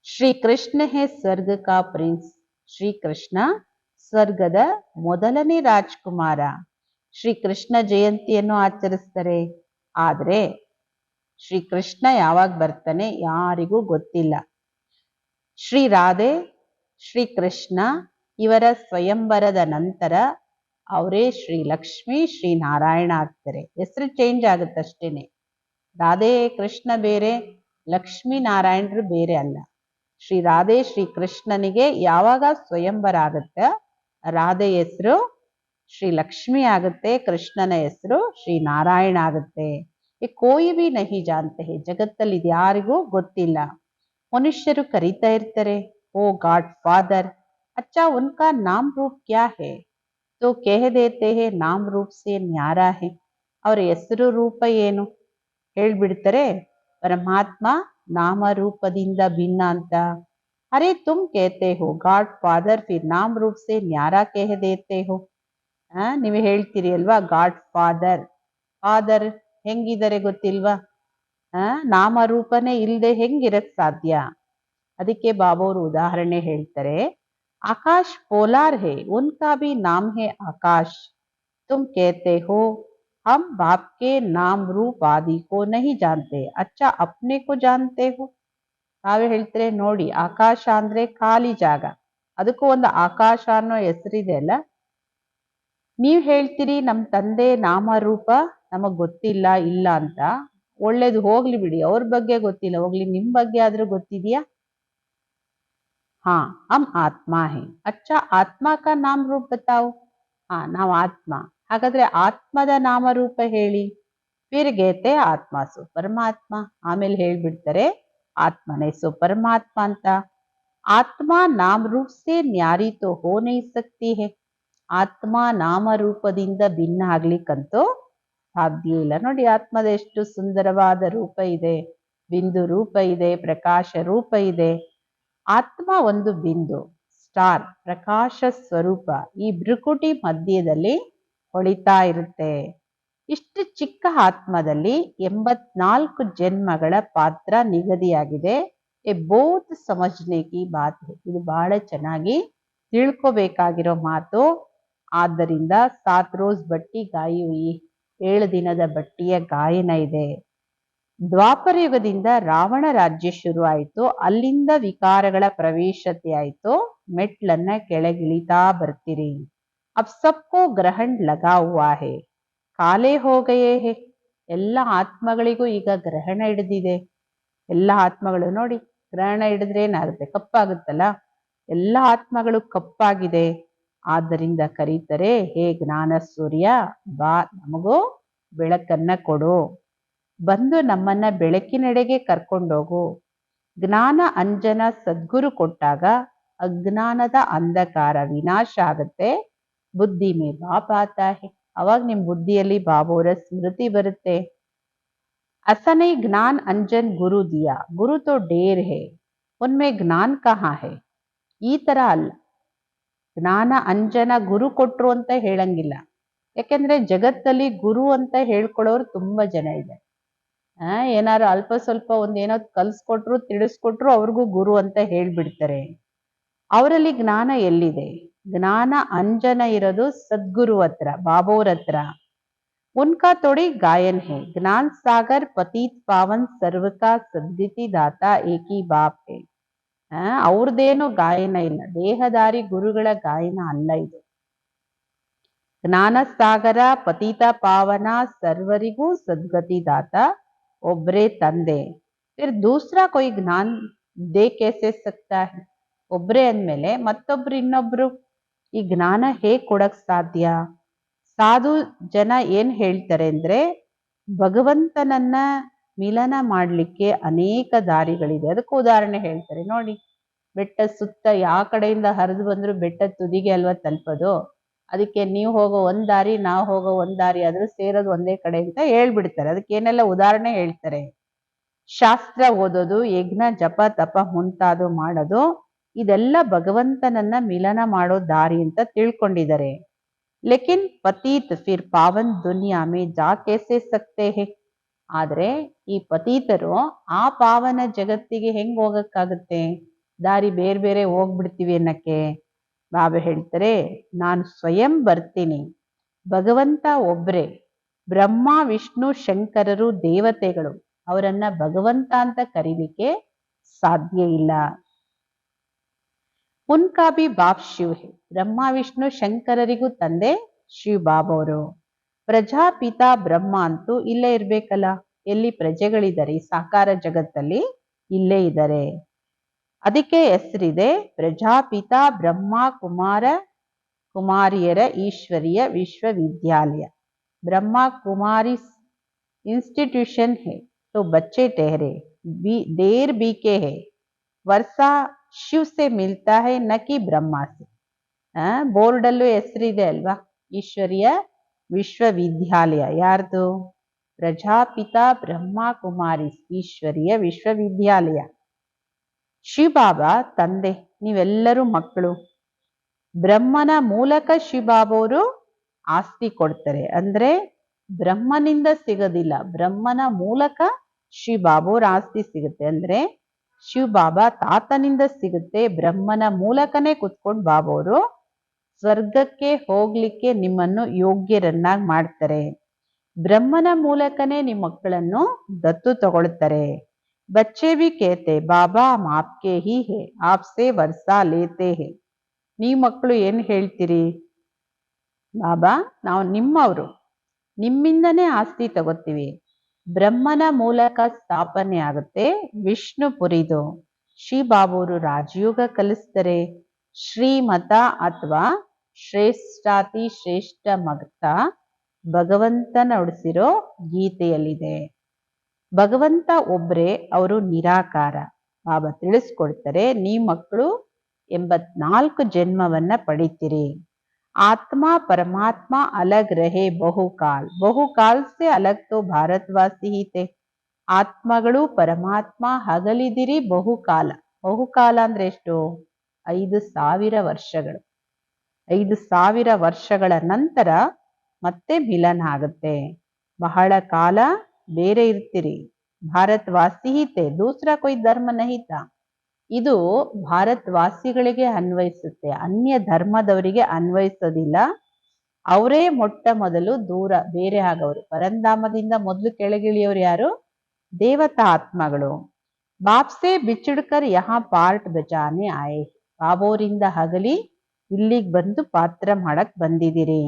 ಶ್ರೀ ಕೃಷ್ಣ ಹೇ ಸ್ವರ್ಗ ಕಾ ಪ್ರಿನ್ಸ್, ಶ್ರೀ ಕೃಷ್ಣ ಸ್ವರ್ಗದ ಮೊದಲನೇ ರಾಜ್ಕುಮಾರ. ಶ್ರೀ ಕೃಷ್ಣ ಜಯಂತಿಯನ್ನು ಆಚರಿಸ್ತಾರೆ. ಆದ್ರೆ ಶ್ರೀ ಕೃಷ್ಣ ಯಾವಾಗ ಬರ್ತಾನೆ ಯಾರಿಗೂ ಗೊತ್ತಿಲ್ಲ. ಶ್ರೀ ರಾಧೆ, ಶ್ರೀ ಕೃಷ್ಣ ಇವರ ಸ್ವಯಂವರದ ನಂತರ ಅವರೇ ಶ್ರೀ ಲಕ್ಷ್ಮಿ ಶ್ರೀ ನಾರಾಯಣ ಆಗ್ತಾರೆ. ಹೆಸರು ಚೇಂಜ್ ಆಗುತ್ತಷ್ಟೇನೆ. ರಾಧೆ ಕೃಷ್ಣ ಬೇರೆ, ಲಕ್ಷ್ಮೀ ನಾರಾಯಣರು ಬೇರೆ ಅಲ್ಲ. ಶ್ರೀ ರಾಧೆ ಶ್ರೀ ಕೃಷ್ಣನಿಗೆ ಯಾವಾಗ ಸ್ವಯಂವರ ಆಗುತ್ತೆ, ರಾಧೆ ಹೆಸರು ಶ್ರೀ ಲಕ್ಷ್ಮಿ ಆಗುತ್ತೆ, ಕೃಷ್ಣನ ಹೆಸರು ಶ್ರೀ ನಾರಾಯಣ ಆಗುತ್ತೆ. ಈ ಕೋಯಿ ಬಿ ನಹಿ ಜಾನ್ತೆ ಹೇ, ಜಗತ್ತಲ್ಲಿ ಇದು ಯಾರಿಗೂ ಗೊತ್ತಿಲ್ಲ. ಮನುಷ್ಯರು ಕರೀತಾ ಇರ್ತಾರೆ, ಓ ಗಾಡ್ ಫಾದರ್, ಅಚ್ಚಾ ಉನ್ಕಾ ನಾಮ್ ರೂಪ್ ಕ್ಯಾ ಹೇ, ತೋ ಕಹ ದೇತೆ ಹೇ ನಾಮ್ ರೂಪ್ ಸೆ ನ್ಯಾರಾ ಹೇ. ಅವರ ಹೆಸರು ರೂಪ ಏನು ಹೇಳ್ಬಿಡ್ತಾರೆ, ಪರಮಾತ್ಮ ನಾಮರೂಪದಿಂದ ಭಿನ್ನ ಅಂತ. ಅರೆ ತುಮ್ ಕೇತೆ ಹೋ ಗಾಡ್ ಫಾದರ್, ಫಿರ್ ನಾಮ್ ರೂಪ್ ಸೆ ನ್ಯಾರಾ ಕಹ ದೇತೆ ಹೋ. ನೀವು ಹೇಳ್ತೀರಿ ಅಲ್ವಾ ಗಾಡ್ ಫಾದರ್, ಫಾದರ್ ಹೆಂಗಿದ್ದಾರೆ ಗೊತ್ತಿಲ್ವಾ, ನಾಮರೂಪನೇ ಇಲ್ಲದೆ ಹೆಂಗಿರಕ್ ಸಾಧ್ಯ. ಅದಕ್ಕೆ ಬಾಬಾವರು ಉದಾಹರಣೆ ಹೇಳ್ತಾರೆ, ಆಕಾಶ್ ಪೋಲಾರ್ ಹೇ ಉನ್ಕಾ ಭಿ ನಾಮ್ ಹೇ ಆಕಾಶ್, ತುಮ್ ಕೇತೆ ಹೋ हम बाप के नाम रूप आदि को नहीं जानते, अच्छा अपने को जानते हो. ನಾವೇ ಹೇಳ್ತಾರೆ ನೋಡಿ, ಆಕಾಶ ಅಂದ್ರೆ ಖಾಲಿ ಜಾಗ, ಅದಕ್ಕೂ ಒಂದು ಆಕಾಶ ಅನ್ನೋ ಹೆಸರಿದೆ ಅಲ್ಲ. ನೀವ್ ಹೇಳ್ತೀರಿ ನಮ್ ತಂದೆ ನಾಮರೂಪ ನಮಗ್ ಗೊತ್ತಿಲ್ಲ ಇಲ್ಲ ಅಂತ. ಒಳ್ಳೇದು ಹೋಗ್ಲಿ ಬಿಡಿ, ಅವ್ರ ಬಗ್ಗೆ ಗೊತ್ತಿಲ್ಲ ಹೋಗ್ಲಿ, ನಿಮ್ ಬಗ್ಗೆ ಆದ್ರೂ ಗೊತ್ತಿದ್ಯಾ. ಹಾ ಹಮ್ ಆತ್ಮ ಹೇ, ಅಚ್ಚಾ ಆತ್ಮ ಕಾ ನಾಮ್ ರೂಪ್ ಬತಾओ. ನಾವು ಆತ್ಮ, ಹಾಗಾದ್ರೆ ಆತ್ಮದ ನಾಮರೂಪ ಹೇಳಿ. ಫಿರ್ ಗೇತೆ ಆತ್ಮಸು ಪರಮಾತ್ಮ, ಆಮೇಲೆ ಹೇಳ್ಬಿಡ್ತಾರೆ ಆತ್ಮನೇ ಸೋ ಪರಮಾತ್ಮ ಅಂತ. ಆತ್ಮ ನಾಮ ರೂಪ ಸೆ ನ್ಯಾರಿ ತೋ ಹೋ ನಹಿ ಸಕ್ತಿ ಹೇ, ಆತ್ಮ ನಾಮರೂಪದಿಂದ ಭಿನ್ನ ಆಗ್ಲಿಕ್ಕಂತೂ ಸಾಧ್ಯ ಇಲ್ಲ. ನೋಡಿ ಆತ್ಮದ ಎಷ್ಟು ಸುಂದರವಾದ ರೂಪ ಇದೆ, ಬಿಂದು ರೂಪ ಇದೆ, ಪ್ರಕಾಶ ರೂಪ ಇದೆ. ಆತ್ಮ ಒಂದು ಬಿಂದು, ಸ್ಟಾರ್, ಪ್ರಕಾಶ ಸ್ವರೂಪ ಈ ಭ್ರುಕುಟಿ ಮಧ್ಯದಲ್ಲಿ ಹೊಳಿತಾ ಇರುತ್ತೆ. ಇಷ್ಟು ಚಿಕ್ಕ ಆತ್ಮದಲ್ಲಿ 84 ಜನ್ಮಗಳ ಪಾತ್ರ ನಿಗದಿಯಾಗಿದೆ. ಎ ಬಹುತ್ ಸಮಜ್ನೆ ಕಿ ಬಾತ್ ಹೈ, ಇದು ಬಹಳ ಚೆನ್ನಾಗಿ ತಿಳ್ಕೋಬೇಕಾಗಿರೋ ಮಾತು. ಆದ್ದರಿಂದ 7 ರೋಜ್ ಬಟ್ಟಿ ಗಾಯಿ ಹುಯಿ, 7 ದಿನದ ಬಟ್ಟಿಯ ಗಾಯನ ಇದೆ. ದ್ವಾಪರ ಯುಗದಿಂದ ರಾವಣ ರಾಜ್ಯ ಶುರು ಆಯಿತು, ಅಲ್ಲಿಂದ ವಿಕಾರಗಳ ಪ್ರವೇಶತೆ ಆಯಿತು, ಮೆಟ್ಲನ್ನ ಕೆಳಗಿಳಿತಾ ಬರ್ತೀರಿ. ಅಬ್ ಸಬ್ಕೋ ಗ್ರಹಣ ಲಗಾ ಹುವಾ ಹೇ, ಕಾಲೇ ಹೋಗಯೇ ಹೇ. ಎಲ್ಲ ಆತ್ಮಗಳಿಗೂ ಈಗ ಗ್ರಹಣ ಹಿಡಿದಿದೆ. ಎಲ್ಲ ಆತ್ಮಗಳು ನೋಡಿ, ಗ್ರಹಣ ಹಿಡಿದ್ರೆ ಏನಾಗುತ್ತೆ, ಕಪ್ಪಾಗುತ್ತಲ್ಲ, ಎಲ್ಲ ಆತ್ಮಗಳು ಕಪ್ಪಾಗಿದೆ. ಆದ್ದರಿಂದ ಕರೀತಾರೆ, ಹೇ ಜ್ಞಾನ ಸೂರ್ಯ ಬಾ, ನಮಗೂ ಬೆಳಕನ್ನ ಕೊಡು, ಬಂದು ನಮ್ಮನ್ನ ಬೆಳಕಿನೆಡೆಗೆ ಕರ್ಕೊಂಡೋಗು. ಜ್ಞಾನ ಅಂಜನ ಸದ್ಗುರು ಕೊಟ್ಟಾಗ ಅಜ್ಞಾನದ ಅಂಧಕಾರ ವಿನಾಶ ಆಗುತ್ತೆ. ಬುದ್ಧಿ ಮೇ ಬಾಪ್ ಆತಾ ಹೇ, ಅವಾಗ ನಿಮ್ ಬುದ್ಧಿಯಲ್ಲಿ ಬಾಬೋರ ಸ್ಮೃತಿ ಬರುತ್ತೆ. ಅಸನೈ ಜ್ಞಾನ್ ಅಂಜನ್ ಗುರು ದಿಯಾ, ಗುರು ತೋ ಡೇರ್ ಹೇ ಉನ್ಮೇ ಜ್ಞಾನ್ ಕಹಾ ಹೇ. ಈ ತರ ಅಲ್ಲ, ಜ್ಞಾನ ಅಂಜನ ಗುರು ಕೊಟ್ರು ಅಂತ ಹೇಳಂಗಿಲ್ಲ. ಯಾಕೆಂದ್ರೆ ಜಗತ್ತಲ್ಲಿ ಗುರು ಅಂತ ಹೇಳ್ಕೊಳ್ಳೋರು ತುಂಬಾ ಜನ ಇದೆ. ಏನಾರು ಅಲ್ಪ ಸ್ವಲ್ಪ ಒಂದೇನೋ ಕಲ್ಸ್ಕೊಟ್ರು ತಿಳಿಸ್ಕೊಟ್ರು ಅವ್ರಿಗೂ ಗುರು ಅಂತ ಹೇಳ್ಬಿಡ್ತಾರೆ. ಅವರಲ್ಲಿ ಜ್ಞಾನ ಎಲ್ಲಿದೆ? ಜ್ಞಾನ ಅಂಜನ ಇರೋದು ಸದ್ಗುರು ಹತ್ರ, ಬಾಬೋರ್ ಹತ್ರ. ಉನ್ಕಾ ತೋಡಿ ಗಾಯನ್ ಹೇ, ಜ್ಞಾನ್ ಸಾಗರ್ ಪತೀತ್ ಪಾವನ್ ಸರ್ವಕಾ ಸದ್ಗತಿ ದಾತಾ ಏಕಿ ಬಾಪ್ ಹೇ. ಅವ್ರದ್ದೇನು ಗಾಯನ ಇಲ್ಲ, ದೇಹದಾರಿ ಗುರುಗಳ ಗಾಯನ ಅಲ್ಲ ಇದು. ಜ್ಞಾನ ಸಾಗರ ಪತೀತ ಪಾವನ ಸರ್ವರಿಗೂ ಸದ್ಗತಿ ದಾತ ಒಬ್ರೇ ತಂದೆ. ಫಿರ್ ದೂಸರಾ ಕೊಯ್ ಜ್ಞಾನ್ ದೇ ಕೇಸೆ ಸಕ್ತಾ ಹೈ, ಒಬ್ರೇ ಅಂದ್ಮೇಲೆ ಮತ್ತೊಬ್ರು ಇನ್ನೊಬ್ರು ಈ ಜ್ಞಾನ ಹೇಗ್ ಕೊಡಕ್ ಸಾಧ್ಯ? ಸಾಧು ಜನ ಏನ್ ಹೇಳ್ತಾರೆ ಅಂದ್ರೆ, ಭಗವಂತನನ್ನ ಮಿಲನ ಮಾಡ್ಲಿಕ್ಕೆ ಅನೇಕ ದಾರಿಗಳಿದೆ. ಅದಕ್ಕೂ ಉದಾಹರಣೆ ಹೇಳ್ತಾರೆ ನೋಡಿ, ಬೆಟ್ಟ ಸುತ್ತ ಯಾವ ಕಡೆಯಿಂದ ಹರಿದು ಬಂದ್ರು ಬೆಟ್ಟ ತುದಿಗೆ ಅಲ್ವಾ ತಲುಪೋದು. ಅದಕ್ಕೆ ನೀವು ಹೋಗೋ ಒಂದ್ ದಾರಿ, ನಾವು ಹೋಗೋ ಒಂದ್ ದಾರಿ ಆದ್ರೂ ಸೇರೋದು ಒಂದೇ ಕಡೆ ಅಂತ ಹೇಳ್ಬಿಡ್ತಾರೆ. ಅದಕ್ಕೆ ಏನೆಲ್ಲ ಉದಾಹರಣೆ ಹೇಳ್ತಾರೆ. ಶಾಸ್ತ್ರ ಓದೋದು, ಯಜ್ಞ ಜಪ ತಪ ಮುಂತಾದು ಮಾಡೋದು, ಇದೆಲ್ಲ ಭಗವಂತನನ್ನ ಮಿಲನ ಮಾಡೋ ದಾರಿ ಅಂತ ತಿಳ್ಕೊಂಡಿದ್ದಾರೆ. ಲೇಕಿನ್ ಪತೀತ್ ಫಿರ್ ಪಾವನ್ ದುನಿಯಾ ಮೇ ಜಾ ಕೇಸೆ ಸಕ್ತೆ ಹೇ. ಆದ್ರೆ ಈ ಪತೀತರು ಆ ಪಾವನ ಜಗತ್ತಿಗೆ ಹೆಂಗ್ ಹೋಗಕ್ಕಾಗುತ್ತೆ? ದಾರಿ ಬೇರೆ ಬೇರೆ ಹೋಗ್ಬಿಡ್ತೀವಿ ಅನ್ನಕ್ಕೆ ಬಾಬಾ ಹೇಳ್ತಾರೆ, ನಾನು ಸ್ವಯಂ ಬರ್ತೀನಿ. ಭಗವಂತ ಒಬ್ರೆ, ಬ್ರಹ್ಮ ವಿಷ್ಣು ಶಂಕರರು ದೇವತೆಗಳು, ಅವರನ್ನ ಭಗವಂತ ಅಂತ ಕರೀಲಿಕ್ಕೆ ಸಾಧ್ಯ ಇಲ್ಲ. ಉನ್ಕಾ ಭಿ ಬಾಪ್ ಶಿವ್ ಹೇ. ಬ್ರಹ್ಮ ವಿಷ್ಣು ಶಂಕರರಿಗೂ ತಂದೆ ಶಿವ್ ಬಾಬಾ ಅವರು. ಪ್ರಜಾಪಿತ ಬ್ರಹ್ಮ ಅಂತೂ ಇಲ್ಲೇ ಇರ್ಬೇಕಲ್ಲ. ಎಲ್ಲಿ ಪ್ರಜೆಗಳಿದ್ದಾರೆ ಈ ಸಾಕಾರ ಜಗತ್ತಲ್ಲಿ, ಇಲ್ಲೇ ಇದ್ದಾರೆ. ಅದಕ್ಕೆ ಹೆಸರಿದೆ ಪ್ರಜಾಪಿತ ಬ್ರಹ್ಮ ಕುಮಾರ ಕುಮಾರಿಯರ ಈಶ್ವರೀಯ ವಿಶ್ವವಿದ್ಯಾಲಯ. ब्रह्मा कुमारी इंस्टीट्यूशन है तो बच्चे ठहरे देर बीके है, वर्षा शिव से मिलता है न कि ब्रह्मा से. ಬೋರ್ಡಲ್ಲೂ ಹೆಸರಿದೆ ಅಲ್ವಾ, ಈಶ್ವರೀಯ ವಿಶ್ವವಿದ್ಯಾಲಯ ಯಾರ್ದು? ಪ್ರಜಾಪಿತ ಬ್ರಹ್ಮ ಕುಮಾರಿ ಈಶ್ವರೀಯ ವಿಶ್ವವಿದ್ಯಾಲಯ. ಶಿವಬಾಬಾ ತಂದೆ, ನೀವೆಲ್ಲರೂ ಮಕ್ಕಳು. ಬ್ರಹ್ಮನ ಮೂಲಕ ಶಿವಬಾಬಾ ಅವರು ಆಸ್ತಿ ಕೊಡ್ತಾರೆ. ಅಂದ್ರೆ ಬ್ರಹ್ಮನಿಂದ ಸಿಗೋದಿಲ್ಲ, ಬ್ರಹ್ಮನ ಮೂಲಕ ಶಿವಬಾಬಾ ಅವ್ರ ಆಸ್ತಿ ಸಿಗುತ್ತೆ. ಅಂದ್ರೆ ಶಿವಬಾಬಾ ತಾತನಿಂದ ಸಿಗುತ್ತೆ, ಬ್ರಹ್ಮನ ಮೂಲಕನೇ ಕುತ್ಕೊಂಡು ಬಾಬಾ ಅವರು ಸ್ವರ್ಗಕ್ಕೆ ಹೋಗ್ಲಿಕ್ಕೆ ನಿಮ್ಮನ್ನು ಯೋಗ್ಯರನ್ನಾಗಿ ಮಾಡ್ತಾರೆ. ಬ್ರಹ್ಮನ ಮೂಲಕನೇ ನಿಮ್ಮ ಮಕ್ಕಳನ್ನು ದತ್ತು ತಗೊಳ್ತಾರೆ. ಬಚ್ಚೆ ಬಿ ಕೇತೆ ಬಾಬಾ ಹಮ್ ಆಪ್ಕೆ ಹಿ ಹೇ, ಆಪ್ಸೆ ವರ್ಸಾ ಲೇತೆ ಹೇ. ನೀವು ಮಕ್ಕಳು ಏನ್ ಹೇಳ್ತೀರಿ? ಬಾಬಾ, ನಾವು ನಿಮ್ಮವರು, ನಿಮ್ಮಿಂದನೇ ಆಸ್ತಿ ತಗೋತೀವಿ. ಬ್ರಹ್ಮನ ಮೂಲಕ ಸ್ಥಾಪನೆ ಆಗುತ್ತೆ ವಿಷ್ಣುಪುರಿದು. ಶಿವಬಾಬಾವರು ರಾಜಯೋಗ ಕಲಿಸ್ತಾರೆ. ಶ್ರೀಮತ ಅಥವಾ ಶ್ರೇಷ್ಠಾತಿ ಶ್ರೇಷ್ಠ ಮತ ಭಗವಂತನ ಉಡಿಸಿರೋ ಗೀತೆಯಲ್ಲಿದೆ. ಭಗವಂತ ಒಬ್ರೆ, ಅವರು ನಿರಾಕಾರ. ಬಾಬಾ ತಿಳಿಸ್ಕೊಡ್ತಾರೆ, ನೀವು ಮಕ್ಕಳು 84 ಜನ್ಮವನ್ನ ಪಡಿತೀರಿ. ಆತ್ಮ ಪರಮಾತ್ಮ ಅಲಗ್ ರಹೆ ಬಹುಕಾಲ್, ಬಹುಕಾಲ್ ಸೆ ಅಲಗ್ ತೋ ಭಾರತವಾಸಿ ಹೀತೆ. ಆತ್ಮಗಳು ಪರಮಾತ್ಮ ಹಗಲಿದಿರಿ ಬಹುಕಾಲ. ಬಹುಕಾಲ ಅಂದ್ರೆ ಎಷ್ಟು? 5000 ವರ್ಷಗಳು. 5000 ವರ್ಷಗಳ ನಂತರ ಮತ್ತೆ ಮಿಲನ ಆಗುತ್ತೆ. ಬಹಳ ಕಾಲ ಬೇರೆ ಇರ್ತೀರಿ. ಭಾರತವಾಸಿ ಹೀತೆ, ದೂಸರಾ ಕೊಯ್ ಧರ್ಮ ನಹಿತ. ಇದು ಭಾರತವಾಸಿಗಳಿಗೆ ಅನ್ವಯಿಸುತ್ತೆ, ಅನ್ಯ ಧರ್ಮದವರಿಗೆ ಅನ್ವಯಿಸೋದಿಲ್ಲ. ಅವರೇ ಮೊಟ್ಟ ಮೊದಲು ದೂರ ಬೇರೆ ಆಗವರು. ಪರಂಧಾಮದಿಂದ ಮೊದಲು ಕೆಳಗಿಳಿಯವರು ಯಾರು? ದೇವತಾ ಆತ್ಮಗಳು. ಬಾಪ್ಸೆ ಬಿಚ್ಚಿಡ್ಕರ್ ಯಹಾ ಪಾರ್ಟ್ ಬಚಾನೆ ಆಯೆ. ಬಾಬೋರಿಂದ ಹಗಲಿ ಇಲ್ಲಿಗೆ ಬಂದು ಪಾತ್ರ ಮಾಡಕ್ ಬಂದಿದ್ದೀರಿ.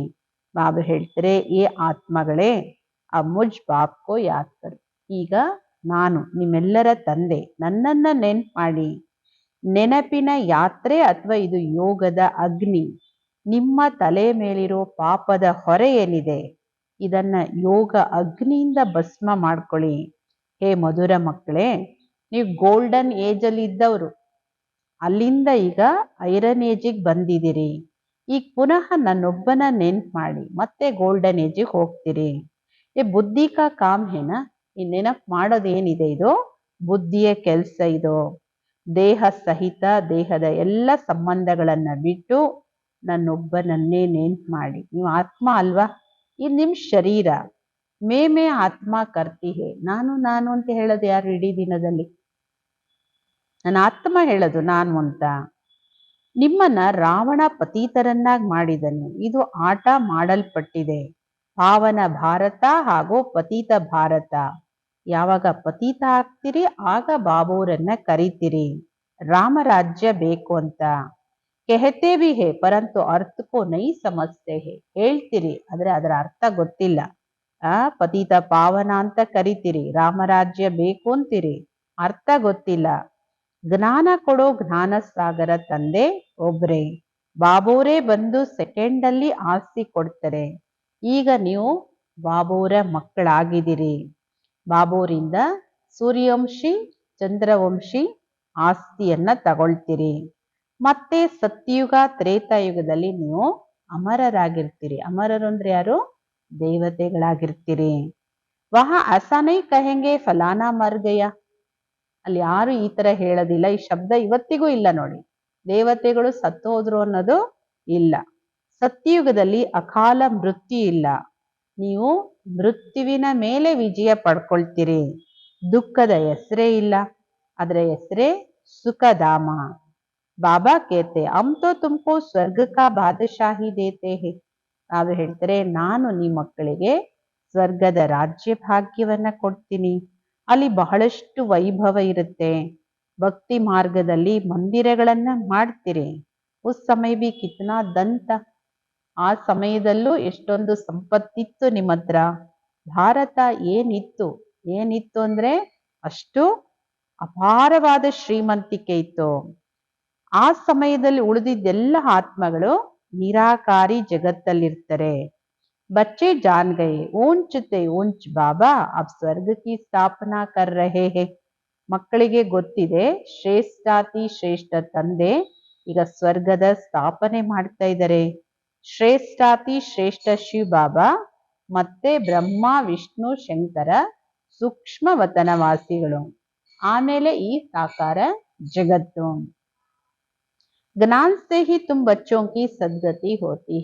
ಬಾಬಾ ಹೇಳ್ತಾರೆ, ಏ ಆತ್ಮಗಳೇ, ಆ ಮುಜ್ ಬಾಪ್ಕೋ ಯಾದ್ ಕರು. ಈಗ ನಾನು ನಿಮ್ಮೆಲ್ಲರ ತಂದೆ, ನನ್ನನ್ನ ನೆನ್ಪು ಮಾಡಿ. ನೆನಪಿನ ಯಾತ್ರೆ ಅಥವಾ ಇದು ಯೋಗದ ಅಗ್ನಿ. ನಿಮ್ಮ ತಲೆ ಮೇಲಿರೋ ಪಾಪದ ಹೊರೆ ಏನಿದೆ, ಇದನ್ನ ಯೋಗ ಅಗ್ನಿಯಿಂದ ಭಸ್ಮ ಮಾಡ್ಕೊಳ್ಳಿ. ಹೇ ಮಧುರ ಮಕ್ಕಳೇ, ನೀವು ಗೋಲ್ಡನ್ ಏಜ್ ಅಲ್ಲಿ ಇದ್ದವರು, ಅಲ್ಲಿಂದ ಈಗ ಐರನ್ ಏಜಿಗೆ ಬಂದಿದ್ದೀರಿ. ಈಗ ಪುನಃ ನನ್ನೊಬ್ಬನ ನೆನ್ಪು ಮಾಡಿ ಮತ್ತೆ ಗೋಲ್ಡನ್ ಏಜಿಗೆ ಹೋಗ್ತೀರಿ. ಏ ಬುದ್ಧಿ ಕಾ ಕಾಮ್ ಹೇನ, ಈ ನೆನಪು ಮಾಡೋದೇನಿದೆ ಇದು ಬುದ್ಧಿಯ ಕೆಲಸ. ಇದು ದೇಹ ಸಹಿತ ದೇಹದ ಎಲ್ಲ ಸಂಬಂಧಗಳನ್ನ ಬಿಟ್ಟು ನನ್ನೊಬ್ಬನನ್ನೇ ನೆನ್ಪು ಮಾಡಿ. ನೀವು ಆತ್ಮ ಅಲ್ವಾ, ಇದು ನಿಮ್ ಶರೀರ. ಮೇ ಆತ್ಮ ಕರ್ತಿ ಹೇ. ನಾನು ನಾನು ಅಂತ ಹೇಳೋದು ಯಾರು ಇಡೀ ದಿನದಲ್ಲಿ? ನನ್ನ ಆತ್ಮ ಹೇಳೋದು ನಾನು ಅಂತ. ನಿಮ್ಮನ್ನ ರಾವಣ ಪತೀತರನ್ನಾಗಿ ಮಾಡಿದನು. ಇದು ಆಟ ಮಾಡಲ್ಪಟ್ಟಿದೆ. ಪಾವನ ಭಾರತ ಹಾಗೂ ಪತೀತ ಭಾರತ. ಯಾವಾಗ ಪತೀತ ಆಗ್ತೀರಿ ಆಗ ಬಾಬೋರನ್ನ ಕರಿತೀರಿ. ರಾಮರಾಜ್ಯ ಬೇಕು ಅಂತ ಕೆಹತೆ ಬಿ ಹೇ, ಪರಂತು ಅರ್ಥಕೋ ನೈ ಸಮಜ್ತೆ ಹೇ. ಹೇಳ್ತೀರಿ, ಆದ್ರೆ ಅದರ ಅರ್ಥ ಗೊತ್ತಿಲ್ಲ. ಪತೀತ ಪಾವನ ಅಂತ ಕರಿತೀರಿ, ರಾಮರಾಜ್ಯ ಬೇಕು ಅಂತೀರಿ, ಅರ್ಥ ಗೊತ್ತಿಲ್ಲ. ಜ್ಞಾನ ಕೊಡೋ ಜ್ಞಾನ ಸಾಗರ ತಂದೆ ಒಬ್ರೆ. ಬಾಬೋರೇ ಬಂದು ಸೆಕೆಂಡಲ್ಲಿ ಆಸ್ತಿ ಕೊಡ್ತಾರೆ. ಈಗ ನೀವು ಬಾಬೋರ ಮಕ್ಕಳಾಗಿದ್ದೀರಿ. ಬಾಬೋರಿಂದ ಸೂರ್ಯವಂಶಿ ಚಂದ್ರವಂಶಿ ಆಸ್ತಿಯನ್ನ ತಗೊಳ್ತೀರಿ. ಮತ್ತೆ ಸತ್ಯುಗ ತ್ರೇತಾಯುಗದಲ್ಲಿ ನೀವು ಅಮರರಾಗಿರ್ತೀರಿ. ಅಮರರು ಅಂದ್ರೆ ಯಾರು? ದೇವತೆಗಳಾಗಿರ್ತೀರಿ. ವಹ ಅಸಾನೈ ಕಹೆಂಗೆ ಫಲಾನಾ ಮರ್ ಗಯ. ಅಲ್ಲಿ ಯಾರು ಈ ತರ ಹೇಳೋದಿಲ್ಲ. ಈ ಶಬ್ದ ಇವತ್ತಿಗೂ ಇಲ್ಲ ನೋಡಿ. ದೇವತೆಗಳು ಸತ್ತು ಹೋದ್ರು ಅನ್ನೋದು ಇಲ್ಲ. ಸತ್ಯಯುಗದಲ್ಲಿ ಅಕಾಲ ಮೃತ್ಯು ಇಲ್ಲ. ನೀವು ಮೃತ್ಯುವಿನ ಮೇಲೆ ವಿಜಯ ಪಡ್ಕೊಳ್ತೀರಿ. ದುಃಖದ ಹೆಸರೇ ಇಲ್ಲ. ಅದರ ಹೆಸರೇ ಸುಖಧಾಮ. ಬಾಬಾ ಕೇತೆ ಹಮ್ ತೋ ತುಮಕೋ ಸ್ವರ್ಗ ಕಾ ಬಾದಶಾಹಿ ದೇತೆ ಹೇ. ನಾವು ಹೇಳ್ತಾರೆ, ನಾನು ನಿಮ್ಮ ಮಕ್ಕಳಿಗೆ ಸ್ವರ್ಗದ ರಾಜ್ಯ ಭಾಗ್ಯವನ್ನ ಕೊಡ್ತೀನಿ. ಅಲ್ಲಿ ಬಹಳಷ್ಟು ವೈಭವ ಇರುತ್ತೆ. ಭಕ್ತಿ ಮಾರ್ಗದಲ್ಲಿ ಮಂದಿರಗಳನ್ನ ಮಾಡ್ತೀರಿ. ಉಸ್ ಸಮಯ ಬಿ ಕಿತ್ನಾ ದಂತ. ಆ ಸಮಯದಲ್ಲೂ ಎಷ್ಟೊಂದು ಸಂಪತ್ತಿತ್ತು ನಿಮ್ಮ ಹತ್ರ. ಭಾರತ ಏನಿತ್ತು ಅಂದ್ರೆ ಅಷ್ಟು ಅಪಾರವಾದ ಶ್ರೀಮಂತಿಕೆ ಇತ್ತು. ಆ ಸಮಯದಲ್ಲಿ ಉಳಿದಿದ್ದೆಲ್ಲ ಆತ್ಮಗಳು ನಿರಾಕಾರಿ ಜಗತ್ತಲ್ಲಿರ್ತಾರೆ. ಬಚ್ಚೆ ಜಾನ್ ಗಯೆ ಊಂಚತೆ ಊಂಚ್ ಬಾಬಾ ಅಬ್ ಸ್ವರ್ಗ ಕಿ ಸ್ಥಾಪನಾ ಕರ್ ರಹೆ ಹೇ. ಮಕ್ಕಳಿಗೆ ಗೊತ್ತಿದೆ, ಶ್ರೇಷ್ಠಾತಿ ಶ್ರೇಷ್ಠ ತಂದೆ ಈಗ ಸ್ವರ್ಗದ ಸ್ಥಾಪನೆ ಮಾಡ್ತಾ ಇದ್ದಾರೆ. ಶ್ರೇಷ್ಠಾತಿ ಶ್ರೇಷ್ಠ ಶಿವ ಬಾಬಾ ಮತ್ತೆ ಬ್ರಹ್ಮ ವಿಷ್ಣು ಶಂಕರ ಸೂಕ್ಷ್ಮ ವತನವಾಸಿಗಳು, ಆಮೇಲೆ ಈ ಸಾಕಾರ ಜಗತ್ತು. ಜ್ಞಾನ ಸೆ ಹಿ ತುಮ್ ಬಚ್ಚೋಂ ಕಿ ಸದ್ಗತಿ ಹೋತಿ.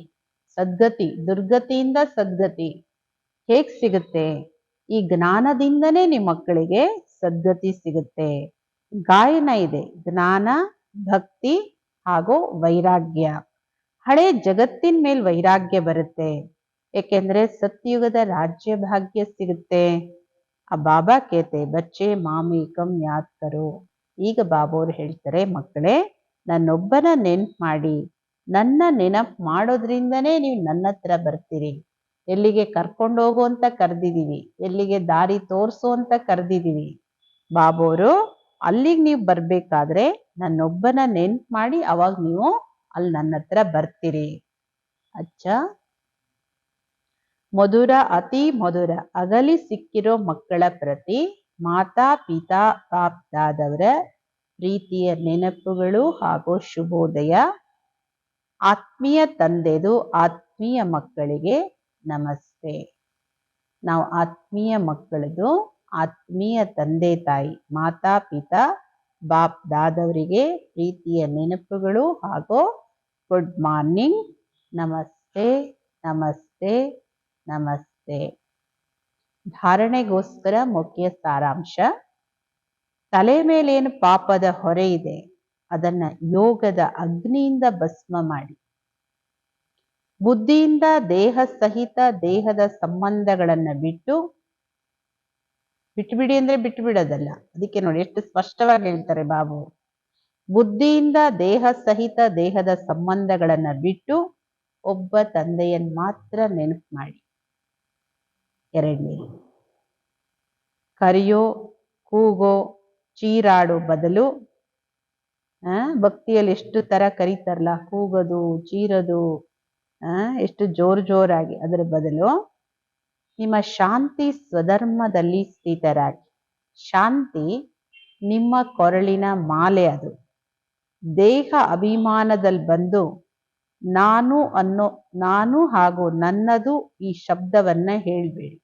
ಸದ್ಗತಿ, ದುರ್ಗತಿಯಿಂದ ಸದ್ಗತಿ ಹೇಗ್ ಸಿಗುತ್ತೆ? ಈ ಜ್ಞಾನದಿಂದನೇ ನಿಮ್ಮ ಮಕ್ಕಳಿಗೆ ಸದ್ಗತಿ ಸಿಗುತ್ತೆ. ಗಾಯನ ಇದೆ, ಜ್ಞಾನ, ಭಕ್ತಿ ಹಾಗೂ ವೈರಾಗ್ಯ. ಹಳೆ ಜಗತ್ತಿನ ಮೇಲೆ ವೈರಾಗ್ಯ ಬರುತ್ತೆ. ಏಕೆಂದ್ರೆ ಸತ್ಯುಗದ ರಾಜ್ಯ ಭಾಗ್ಯ ಸಿಗುತ್ತೆ. ಆ ಬಾಬಾ ಕೇತೆ ಬಚ್ಚೆ ಮಾಮೇಕಂ ಯಾದ್ ಕರೋ. ಈಗ ಬಾಬೋರು ಹೇಳ್ತಾರೆ, ಮಕ್ಕಳೇ ನನ್ನೊಬ್ಬನ ನೆನ್ಪು ಮಾಡಿ. ನನ್ನ ನೆನಪು ಮಾಡೋದ್ರಿಂದನೇ ನೀವು ನನ್ನ ಹತ್ರ ಬರ್ತೀರಿ. ಎಲ್ಲಿಗೆ ಕರ್ಕೊಂಡೋಗು ಅಂತ ಕರೆದಿದ್ದೀವಿ, ಎಲ್ಲಿಗೆ ದಾರಿ ತೋರಿಸು ಅಂತ ಕರೆದಿದ್ದೀವಿ. ಬಾಬೋರು ಅಲ್ಲಿಗೆ ನೀವು ಬರ್ಬೇಕಾದ್ರೆ ನನ್ನೊಬ್ಬನ ನೆನ್ಪು ಮಾಡಿ, ಅವಾಗ ನೀವು ಅಲ್ಲಿ ನನ್ನ ಹತ್ರ ಬರ್ತೀರಿ. ಅಚ್ಚ, ಮಧುರ, ಅತಿ ಮಧುರ ಅಗಲಿ ಸಿಕ್ಕಿರೋ ಮಕ್ಕಳ ಪ್ರತಿ ಮಾತಾ ಪಿತಾ ಬಾಪ್ ದಾದವರ ಪ್ರೀತಿಯ ನೆನಪುಗಳು ಹಾಗೂ ಶುಭೋದಯ. ಆತ್ಮೀಯ ತಂದೆದು ಆತ್ಮೀಯ ಮಕ್ಕಳಿಗೆ ನಮಸ್ತೆ. ನಾವು ಆತ್ಮೀಯ ಮಕ್ಕಳದು ಆತ್ಮೀಯ ತಂದೆ ತಾಯಿ ಮಾತಾ ಪಿತಾ ಬಾಪ್ ದಾದವರಿಗೆ ಪ್ರೀತಿಯ ನೆನಪುಗಳು ಹಾಗೂ ಗುಡ್ ಮಾರ್ನಿಂಗ್, ನಮಸ್ತೆ ನಮಸ್ತೆ ನಮಸ್ತೆ. ಧಾರಣೆಗೋಸ್ಕರ ಮುಖ್ಯ ಸಾರಾಂಶ. ತಲೆ ಮೇಲೇನು ಪಾಪದ ಹೊರೆ ಇದೆ ಅದನ್ನ ಯೋಗದ ಅಗ್ನಿಯಿಂದ ಭಸ್ಮ ಮಾಡಿ. ಬುದ್ಧಿಯಿಂದ ದೇಹ ಸಹಿತ ದೇಹದ ಸಂಬಂಧಗಳನ್ನ ಬಿಟ್ಟುಬಿಡಿ ಅಂದ್ರೆ ಬಿಟ್ಟುಬಿಡೋದಲ್ಲ. ಅದಕ್ಕೆ ನೋಡಿ ಎಷ್ಟು ಸ್ಪಷ್ಟವಾಗಿ ಹೇಳ್ತಾರೆ ಬಾಬು. ಬುದ್ಧಿಯಿಂದ ದೇಹ ಸಹಿತ ದೇಹದ ಸಂಬಂಧಗಳನ್ನ ಬಿಟ್ಟು ಒಬ್ಬ ತಂದೆಯನ್ನು ಮಾತ್ರ ನೆನಪು ಮಾಡಿ. ಎರಡನೇ, ಕರೆಯೋ, ಕೂಗೋ, ಚೀರಾಡೋ ಬದಲು ಭಕ್ತಿಯಲ್ಲಿ ಎಷ್ಟು ತರ ಕರೀತಾರಲ್ಲ, ಕೂಗೋದು, ಚೀರೋದು, ಎಷ್ಟು ಜೋರಾಗಿ, ಅದರ ಬದಲು ನಿಮ್ಮ ಶಾಂತಿ ಸ್ವಧರ್ಮದಲ್ಲಿ ಸ್ಥಿತರಾಗಿ. ಶಾಂತಿ ನಿಮ್ಮ ಕೊರಳಿನ ಮಾಲೆ. ಅದು ದೇಹ ಅಭಿಮಾನದಲ್ಲಿ ಬಂದು ನಾನು ಹಾಗೂ ನನ್ನದು ಈ ಶಬ್ದವನ್ನ ಹೇಳ್ಬೇಡಿ.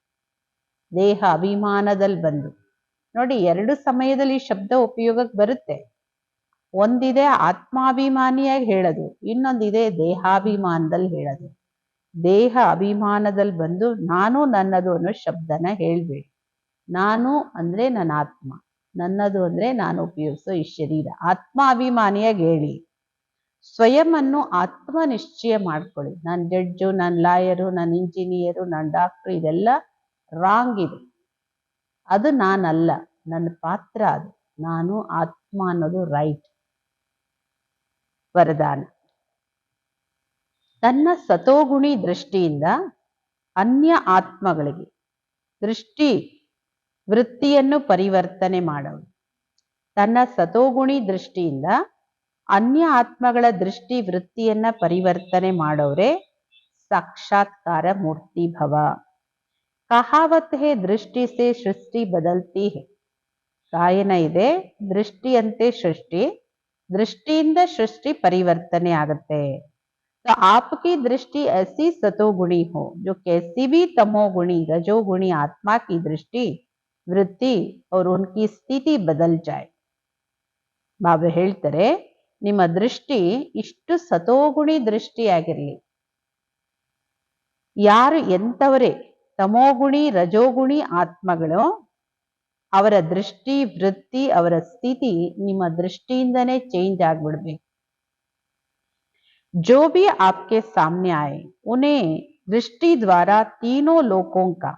ದೇಹ ಅಭಿಮಾನದಲ್ಲಿ ಬಂದು ನೋಡಿ, ಎರಡು ಸಮಯದಲ್ಲಿ ಈ ಶಬ್ದ ಉಪಯೋಗಕ್ಕೆ ಬರುತ್ತೆ. ಒಂದಿದೆ ಆತ್ಮಾಭಿಮಾನಿಯಾಗಿ ಹೇಳೋದು, ಇನ್ನೊಂದಿದೆ ದೇಹಾಭಿಮಾನದಲ್ಲಿ ಹೇಳೋದು. ದೇಹ ಅಭಿಮಾನದಲ್ಲಿ ಬಂದು ನಾನು ನನ್ನದು ಅನ್ನೋ ಶಬ್ದನ ಹೇಳ್ಬೇಡಿ. ನಾನು ಅಂದ್ರೆ ನನ್ನ ಆತ್ಮ, ನನ್ನದು ಅಂದ್ರೆ ನಾನು ಉಪಯೋಗಿಸೋ ಈ ಶರೀರ. ಆತ್ಮಾಭಿಮಾನಿಯಾಗಿ ಹೇಳಿ. ಸ್ವಯಂ ಅನ್ನು ಆತ್ಮ ನಿಶ್ಚಯ ಮಾಡ್ಕೊಳ್ಳಿ. ನಾನು ಜಡ್ಜು, ನಾನು ಲಾಯರು, ನಾನು ಇಂಜಿನಿಯರು, ನಾನು ಡಾಕ್ಟ್ರು, ಇದೆಲ್ಲ ರಾಂಗ್ ಇದೆ. ಅದು ನಾನಲ್ಲ, ನನ್ನ ಪಾತ್ರ ಅದು. ನಾನು ಆತ್ಮ ಅನ್ನೋದು ರೈಟ್. ವರದಾನ. ತನ್ನ ಸತೋಗುಣಿ ದೃಷ್ಟಿಯಿಂದ ಅನ್ಯ ಆತ್ಮಗಳಿಗೆ ವೃತ್ತಿಯನ್ನು ಪರಿವರ್ತನೆ ಮಾಡೋದು. ತನ್ನ ಸತೋಗುಣಿ ದೃಷ್ಟಿಯಿಂದ ಅನ್ಯ ಆತ್ಮಗಳ ದೃಷ್ಟಿ ವೃತ್ತಿಯನ್ನ ಪರಿವರ್ತನೆ ಮಾಡೋರೆ ಸಾಕ್ಷಾತ್ಕಾರ ಮೂರ್ತಿ ಭವ. ಕಹಾವತ್ ಹೇ ದೃಷ್ಟಿ ಸೇ ಸೃಷ್ಟಿ ಬದಲ್ತಿ ಹೇ. ಗಾಯನ ಇದೆ, ದೃಷ್ಟಿಯಂತೆ ಸೃಷ್ಟಿ, ದೃಷ್ಟಿಯಿಂದ ಸೃಷ್ಟಿ ಪರಿವರ್ತನೆ ಆಗುತ್ತೆ. तो आपकी दृष्टि ऐसी सतोगुणी हो जो कैसी भी तमोगुणी रजोगुणी आत्मा की दृष्टि वृत्ति और उनकी ಸ್ಥಿತಿ बदल जाए. ಬಾಬಾ ಹೇಳ್ತಾರೆ, ನಿಮ್ಮ ದೃಷ್ಟಿ ಇಷ್ಟು ಸತೋಗುಣಿ ದೃಷ್ಟಿಯಾಗಿರ್ಲಿ. ಯಾರು ಎಂಥವರೇ ತಮೋಗುಣಿ ರಜೋಗುಣಿ ಆತ್ಮಗಳು, ಅವರ ದೃಷ್ಟಿ ವೃತ್ತಿ ಅವರ ಸ್ಥಿತಿ ನಿಮ್ಮ ದೃಷ್ಟಿಯಿಂದನೇ ಚೇಂಜ್ ಆಗ್ಬಿಡ್ಬೇಕು. जो भी आपके सामने आए उन्हें दृष्टि द्वारा तीनों लोकों का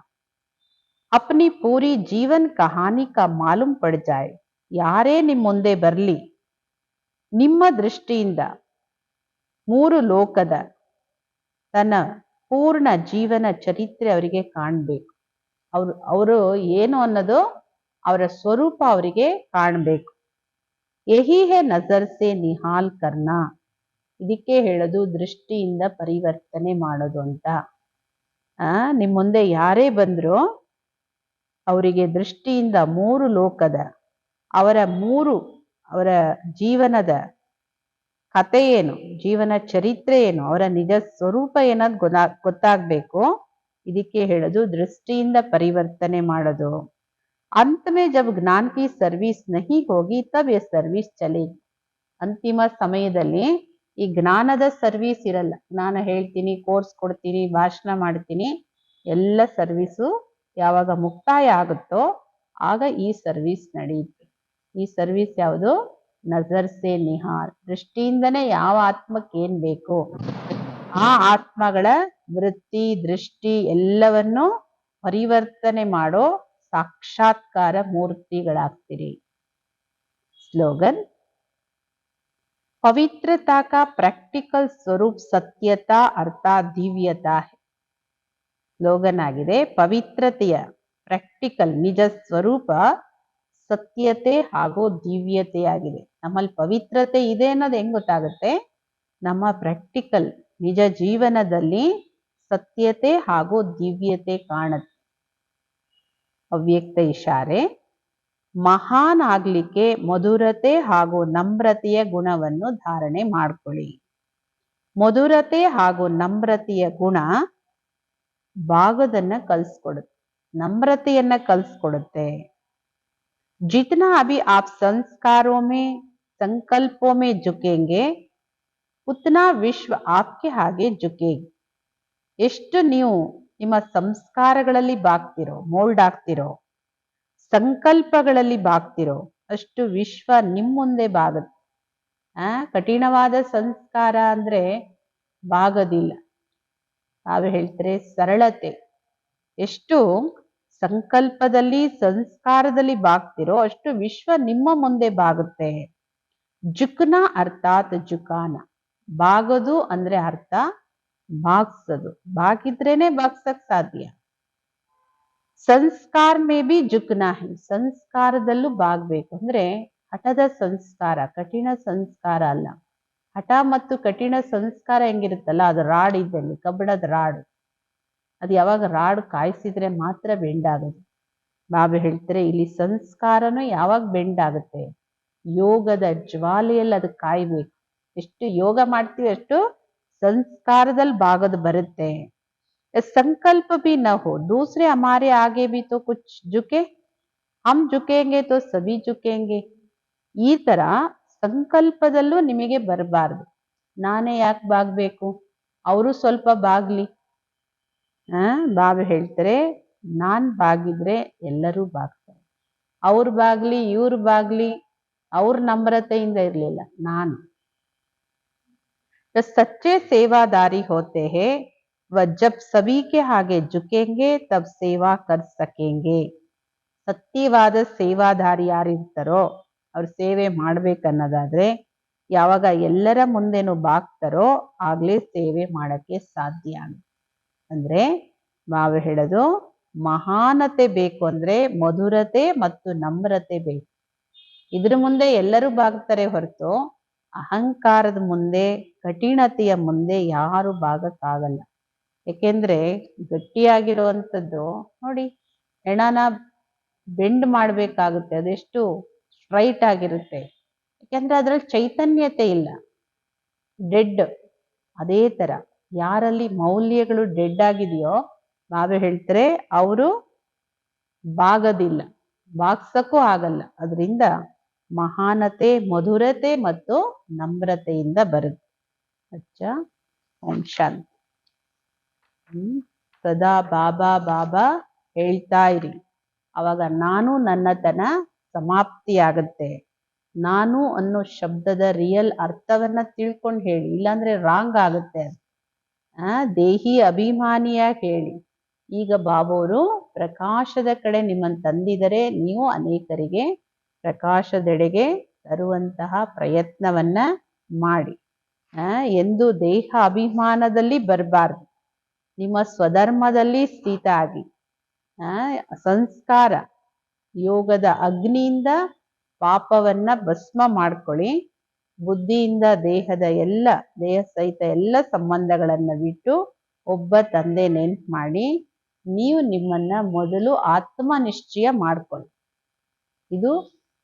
अपनी पूरी जीवन कहानी का मालूम पड़ जाए. ಯಾರೇ ನಿಮ್ಮ ಮುಂದೆ ಬರಲಿ, ನಿಮ್ಮ ದೃಷ್ಟಿಯಿಂದ ಮೂರು ಲೋಕದ ತನ್ನ ಪೂರ್ಣ ಜೀವನ ಚರಿತ್ರೆ ಅವರಿಗೆ ಕಾಣಬೇಕು. ಅವರು ಏನು ಅನ್ನೋದು ಅವರ ಸ್ವರೂಪ ಅವರಿಗೆ ಕಾಣಬೇಕು. ಯಹಿ ಹೇ ನಜರ್ ಸೆ ನಿಹಾಲ್ ಕರ್ನಾ. ಇದಕ್ಕೆ ಹೇಳೋದು ದೃಷ್ಟಿಯಿಂದ ಪರಿವರ್ತನೆ ಮಾಡೋದು ಅಂತ. ನಿಮ್ಮ ಮುಂದೆ ಯಾರೇ ಬಂದ್ರು ಅವರಿಗೆ ದೃಷ್ಟಿಯಿಂದ ಮೂರು ಲೋಕದ ಅವರ ಜೀವನದ ಕಥೆ ಏನು, ಜೀವನ ಚರಿತ್ರೆ ಏನು, ಅವರ ನಿಜ ಸ್ವರೂಪ ಏನದ್ ಗೊತ್ತಾಗ್ಬೇಕು. ಇದಕ್ಕೆ ಹೇಳೋದು ದೃಷ್ಟಿಯಿಂದ ಪರಿವರ್ತನೆ ಮಾಡೋದು. अंत में जब ज्ञान की सर्विस नहीं होगी तब ये सर्विस चलेगी. ಅಂತಿಮ ಸಮಯದಲ್ಲಿ ಈ ಜ್ಞಾನದ ಸರ್ವಿಸ್ ಇರಲ್ಲ. ಜ್ಞಾನ ಹೇಳ್ತೀನಿ, ಕೋರ್ಸ್ ಕೊಡ್ತೀನಿ, ಭಾಷಣ ಮಾಡ್ತೀನಿ, ಎಲ್ಲ ಸರ್ವಿಸು ಯಾವಾಗ ಮುಕ್ತಾಯ ಆಗುತ್ತೋ ಆಗ ಈ ಸರ್ವಿಸ್ ನಡೆಯುತ್ತೆ. ಈ ಸರ್ವಿಸ್ ಯಾವುದು? ನಜರ್ ಸೆ ನಿಹಾರ್. ದೃಷ್ಟಿಯಿಂದನೇ ಯಾವ ಆತ್ಮಕ್ಕೆ ಏನ್ ಬೇಕು ಆ ಆತ್ಮಗಳ ವೃತ್ತಿ ದೃಷ್ಟಿ ಎಲ್ಲವನ್ನು ಪರಿವರ್ತನೆ ಮಾಡೋ ಸಾಕ್ಷಾತ್ಕಾರ ಮೂರ್ತಿಗಳಾಗ್ತೀರಿ. ಸ್ಲೋಗನ್, पवित्रता का प्रैक्टिकल स्वरूप सत्यता अर्थात दिव्यता है. ಸ್ಲೋಗನ್ ಆಗಿದೆ, ಪವಿತ್ರತೆಯ ಪ್ರಾಕ್ಟಿಕಲ್ ನಿಜ ಸ್ವರೂಪ ಸತ್ಯತೆ ಹಾಗೂ ದಿವ್ಯತೆ ಆಗಿದೆ. ನಮ್ಮಲ್ಲಿ ಪವಿತ್ರತೆ ಇದೆ ಅನ್ನೋದು ಹೆಂಗ್ ಗೊತ್ತಾಗುತ್ತೆ? ನಮ್ಮ ಪ್ರಾಕ್ಟಿಕಲ್ ನಿಜ ಜೀವನದಲ್ಲಿ ಸತ್ಯತೆ ಹಾಗೂ ದಿವ್ಯತೆ ಕಾಣುತ್ತೆ. ಅವ್ಯಕ್ತ ಇಶಾರೆ, ಮಹಾನ್ ಆಗ್ಲಿಕ್ಕೆ ಮಧುರತೆ ಹಾಗೂ ನಮ್ರತೆಯ ಗುಣವನ್ನು ಧಾರಣೆ ಮಾಡ್ಕೊಳ್ಳಿ. ಮಧುರತೆ ಹಾಗೂ ನಮ್ರತೆಯ ಗುಣ ಭಾಗದನ್ನ ಕಲಿಸ್ಕೊಡುತ್ತೆ, ನಮ್ರತೆಯನ್ನ ಕಲಿಸ್ಕೊಡುತ್ತೆ. जितना अभी आप संस्कारों में संकल्पों में झुकेंगे उतना विश्व आपके आगे झुकेगी. ಎಷ್ಟು ನೀವು ನಿಮ್ಮ ಸಂಸ್ಕಾರಗಳಲ್ಲಿ ಬಾಗ್ತಿರೋ, ಮೋಲ್ಡ್ ಆಗ್ತಿರೋ, ಸಂಕಲ್ಪಗಳಲ್ಲಿ ಬಾಗ್ತಿರೋ ಅಷ್ಟು ವಿಶ್ವ ನಿಮ್ಮ ಮುಂದೆ ಬಾಗುತ್ತೆ. ಕಠಿಣವಾದ ಸಂಸ್ಕಾರ ಅಂದ್ರೆ ಬಾಗೋದಿಲ್ಲ. ತಾವು ಹೇಳ್ತಾರೆ ಸರಳತೆ. ಎಷ್ಟು ಸಂಕಲ್ಪದಲ್ಲಿ ಸಂಸ್ಕಾರದಲ್ಲಿ ಬಾಗ್ತಿರೋ ಅಷ್ಟು ವಿಶ್ವ ನಿಮ್ಮ ಮುಂದೆ ಬಾಗುತ್ತೆ. ಜುಕ್ನ ಅರ್ಥಾತ್ ಜುಕಾನ. ಬಾಗೋದು ಅಂದ್ರೆ ಅರ್ಥ ಬಾಗ್ಸೋದು. ಬಾಗಿದ್ರೇನೆ ಬಾಗ್ಸಕ್ ಸಾಧ್ಯ. ಸಂಸ್ಕಾರ ಮೇ ಬಿ ಜುಕ್ನಾ ಹೈ. ಸಂಸ್ಕಾರದಲ್ಲೂ ಬಾಗ್ಬೇಕು. ಅಂದ್ರೆ ಹಠದ ಸಂಸ್ಕಾರ, ಕಠಿಣ ಸಂಸ್ಕಾರ ಅಲ್ಲ. ಹಠ ಮತ್ತು ಕಠಿಣ ಸಂಸ್ಕಾರ ಹೆಂಗಿರುತ್ತಲ್ಲ, ಅದು ರಾಡ್ ಇದ್ದಲ್ಲಿ, ಕಬ್ಬಿಣದ ರಾಡ್. ಅದು ಯಾವಾಗ ರಾಡ್ ಕಾಯಿಸಿದ್ರೆ ಮಾತ್ರ ಬೆಂಡ್ ಆಗುತ್ತೆ. ಬಾಬಾ ಹೇಳ್ತಾರೆ ಇಲ್ಲಿ ಸಂಸ್ಕಾರನು ಯಾವಾಗ ಬೆಂಡ್ ಆಗುತ್ತೆ? ಯೋಗದ ಜ್ವಾಲೆಯಲ್ಲಿ ಅದು ಕಾಯ್ಬೇಕು. ಎಷ್ಟು ಯೋಗ ಮಾಡ್ತೀವಿ ಅಷ್ಟು ಸಂಸ್ಕಾರದಲ್ಲಿ ಬಾಗೋದು ಬರುತ್ತೆ. संकल्प भी न हो दूसरे हमारे आगे भी तो कुछ झुके, हम झुकेंगे तो सभी झुकेंगे. ಈ ತರ ಸಂಕಲ್ಪದಲ್ಲೂ ನಿಮಗೆ ಬರಬಾರ್ದು. ನಾನೇ ಯಾಕೆ ಬಾಗ್ಬೇಕು, ಅವರು ಸ್ವಲ್ಪ ಬಾಗ್ಲಿ. ಬಾಬಾ ಹೇಳ್ತಾರೆ ನಾನ್ ಬಾಗಿದ್ರೆ ಎಲ್ಲರೂ ಬಾಗ್ತಾರೆ. ಅವ್ರು ಬಾಗ್ಲಿ ಇವ್ರು ಬಾಗ್ಲಿ, ಅವ್ರ ನಮ್ರತೆಯಿಂದ ಇರ್ಲಿಲ್ಲ, ನಾನು. सच्चे सेवादारी होते हैं वह जब सभी के आगे झुकेंगे तब सेवा कर सकेंगे. ಸತ್ಯವಾದ ಸೇವಾದಾರಿ ಯಾರಿರ್ತಾರೋ ಅವ್ರು ಸೇವೆ ಮಾಡ್ಬೇಕನ್ನೋದಾದ್ರೆ ಯಾವಾಗ ಎಲ್ಲರ ಮುಂದೆನೂ ಬಾಗ್ತಾರೋ ಆಗ್ಲೇ ಸೇವೆ ಮಾಡಕ್ಕೆ ಸಾಧ್ಯ ಆಗುತ್ತೆ. ಅಂದ್ರೆ ಬಾಬಾ ಹೇಳೋದು ಮಹಾನತೆ ಬೇಕು ಅಂದ್ರೆ ಮಧುರತೆ ಮತ್ತು ನಮ್ರತೆ ಬೇಕು. ಇದ್ರ ಮುಂದೆ ಎಲ್ಲರೂ ಬಾಗ್ತಾರೆ ಹೊರತು ಅಹಂಕಾರದ ಮುಂದೆ ಕಠಿಣತೆಯ ಮುಂದೆ ಯಾರು ಬಾಗಕ್ಕಾಗಲ್ಲ. ಯಾಕೆಂದ್ರೆ ಗಟ್ಟಿಯಾಗಿರುವಂಥದ್ದು ನೋಡಿ, ಹೆಣನ ಬೆಂಡ್ ಮಾಡ್ಬೇಕಾಗುತ್ತೆ, ಅದೆಷ್ಟು ಸ್ಟ್ರೈಟ್ ಆಗಿರುತ್ತೆ. ಯಾಕೆಂದ್ರೆ ಅದ್ರಲ್ಲಿ ಚೈತನ್ಯತೆ ಇಲ್ಲ, ಡೆಡ್. ಅದೇ ತರ ಯಾರಲ್ಲಿ ಮೌಲ್ಯಗಳು ಡೆಡ್ ಆಗಿದೆಯೋ ಬಾಬಾ ಹೇಳ್ತಾರೆ ಅವರು ಬಾಗದಿಲ್ಲ, ಬಾಗ್ಸಕ್ಕೂ ಆಗಲ್ಲ. ಅದರಿಂದ ಮಹಾನತೆ, ಮಧುರತೆ ಮತ್ತು ನಮ್ರತೆಯಿಂದ ಬರುತ್ತೆ. ಅಚ್ಚಾ, ಓಂ ಶಾಂತಿ. ಸದಾ ಬಾಬಾ ಬಾಬಾ ಹೇಳ್ತಾ ಇರಿ, ಅವಾಗ ನಾನು ನನ್ನತನ ಸಮಾಪ್ತಿಯಾಗತ್ತೆ. ನಾನು ಅನ್ನೋ ಶಬ್ದದ ರಿಯಲ್ ಅರ್ಥವನ್ನ ತಿಳ್ಕೊಂಡು ಹೇಳಿ, ಇಲ್ಲಾಂದ್ರೆ ರಾಂಗ್ ಆಗುತ್ತೆ. ದೇಹಿ ಅಭಿಮಾನಿಯಾಗಿ ಹೇಳಿ. ಈಗ ಬಾಬೋರು ಪ್ರಕಾಶದ ಕಡೆ ನಿಮ್ಮನ್ನು ತಂದಿದರೆ, ನೀವು ಅನೇಕರಿಗೆ ಪ್ರಕಾಶದೆಡೆಗೆ ತರುವಂತಹ ಪ್ರಯತ್ನವನ್ನ ಮಾಡಿ. ಎಂದು ದೇಹ ಅಭಿಮಾನದಲ್ಲಿ ಬರಬಾರ್ದು. ನಿಮ್ಮ ಸ್ವಧರ್ಮದಲ್ಲಿ ಸ್ಥಿತ ಆಗಿ ಸಂಸ್ಕಾರ ಯೋಗದ ಅಗ್ನಿಯಿಂದ ಪಾಪವನ್ನ ಭಸ್ಮ ಮಾಡ್ಕೊಳ್ಳಿ. ಬುದ್ಧಿಯಿಂದ ದೇಹ ಸಹಿತ ಎಲ್ಲ ಸಂಬಂಧಗಳನ್ನ ಬಿಟ್ಟು ಒಬ್ಬ ತಂದೆ ನೆನ್ಪು ಮಾಡಿ, ನೀವು ನಿಮ್ಮನ್ನ ಮೊದಲು ಆತ್ಮ ನಿಶ್ಚಯ ಮಾಡ್ಕೊಳ್ಳಿ. ಇದು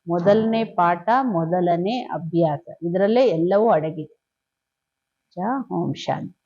ಮೊದಲನೇ ಪಾಠ, ಮೊದಲನೇ ಅಭ್ಯಾಸ. ಇದರಲ್ಲೇ ಎಲ್ಲವೂ ಅಡಗಿದೆ. ಓಂ ಶಾಂತಿ.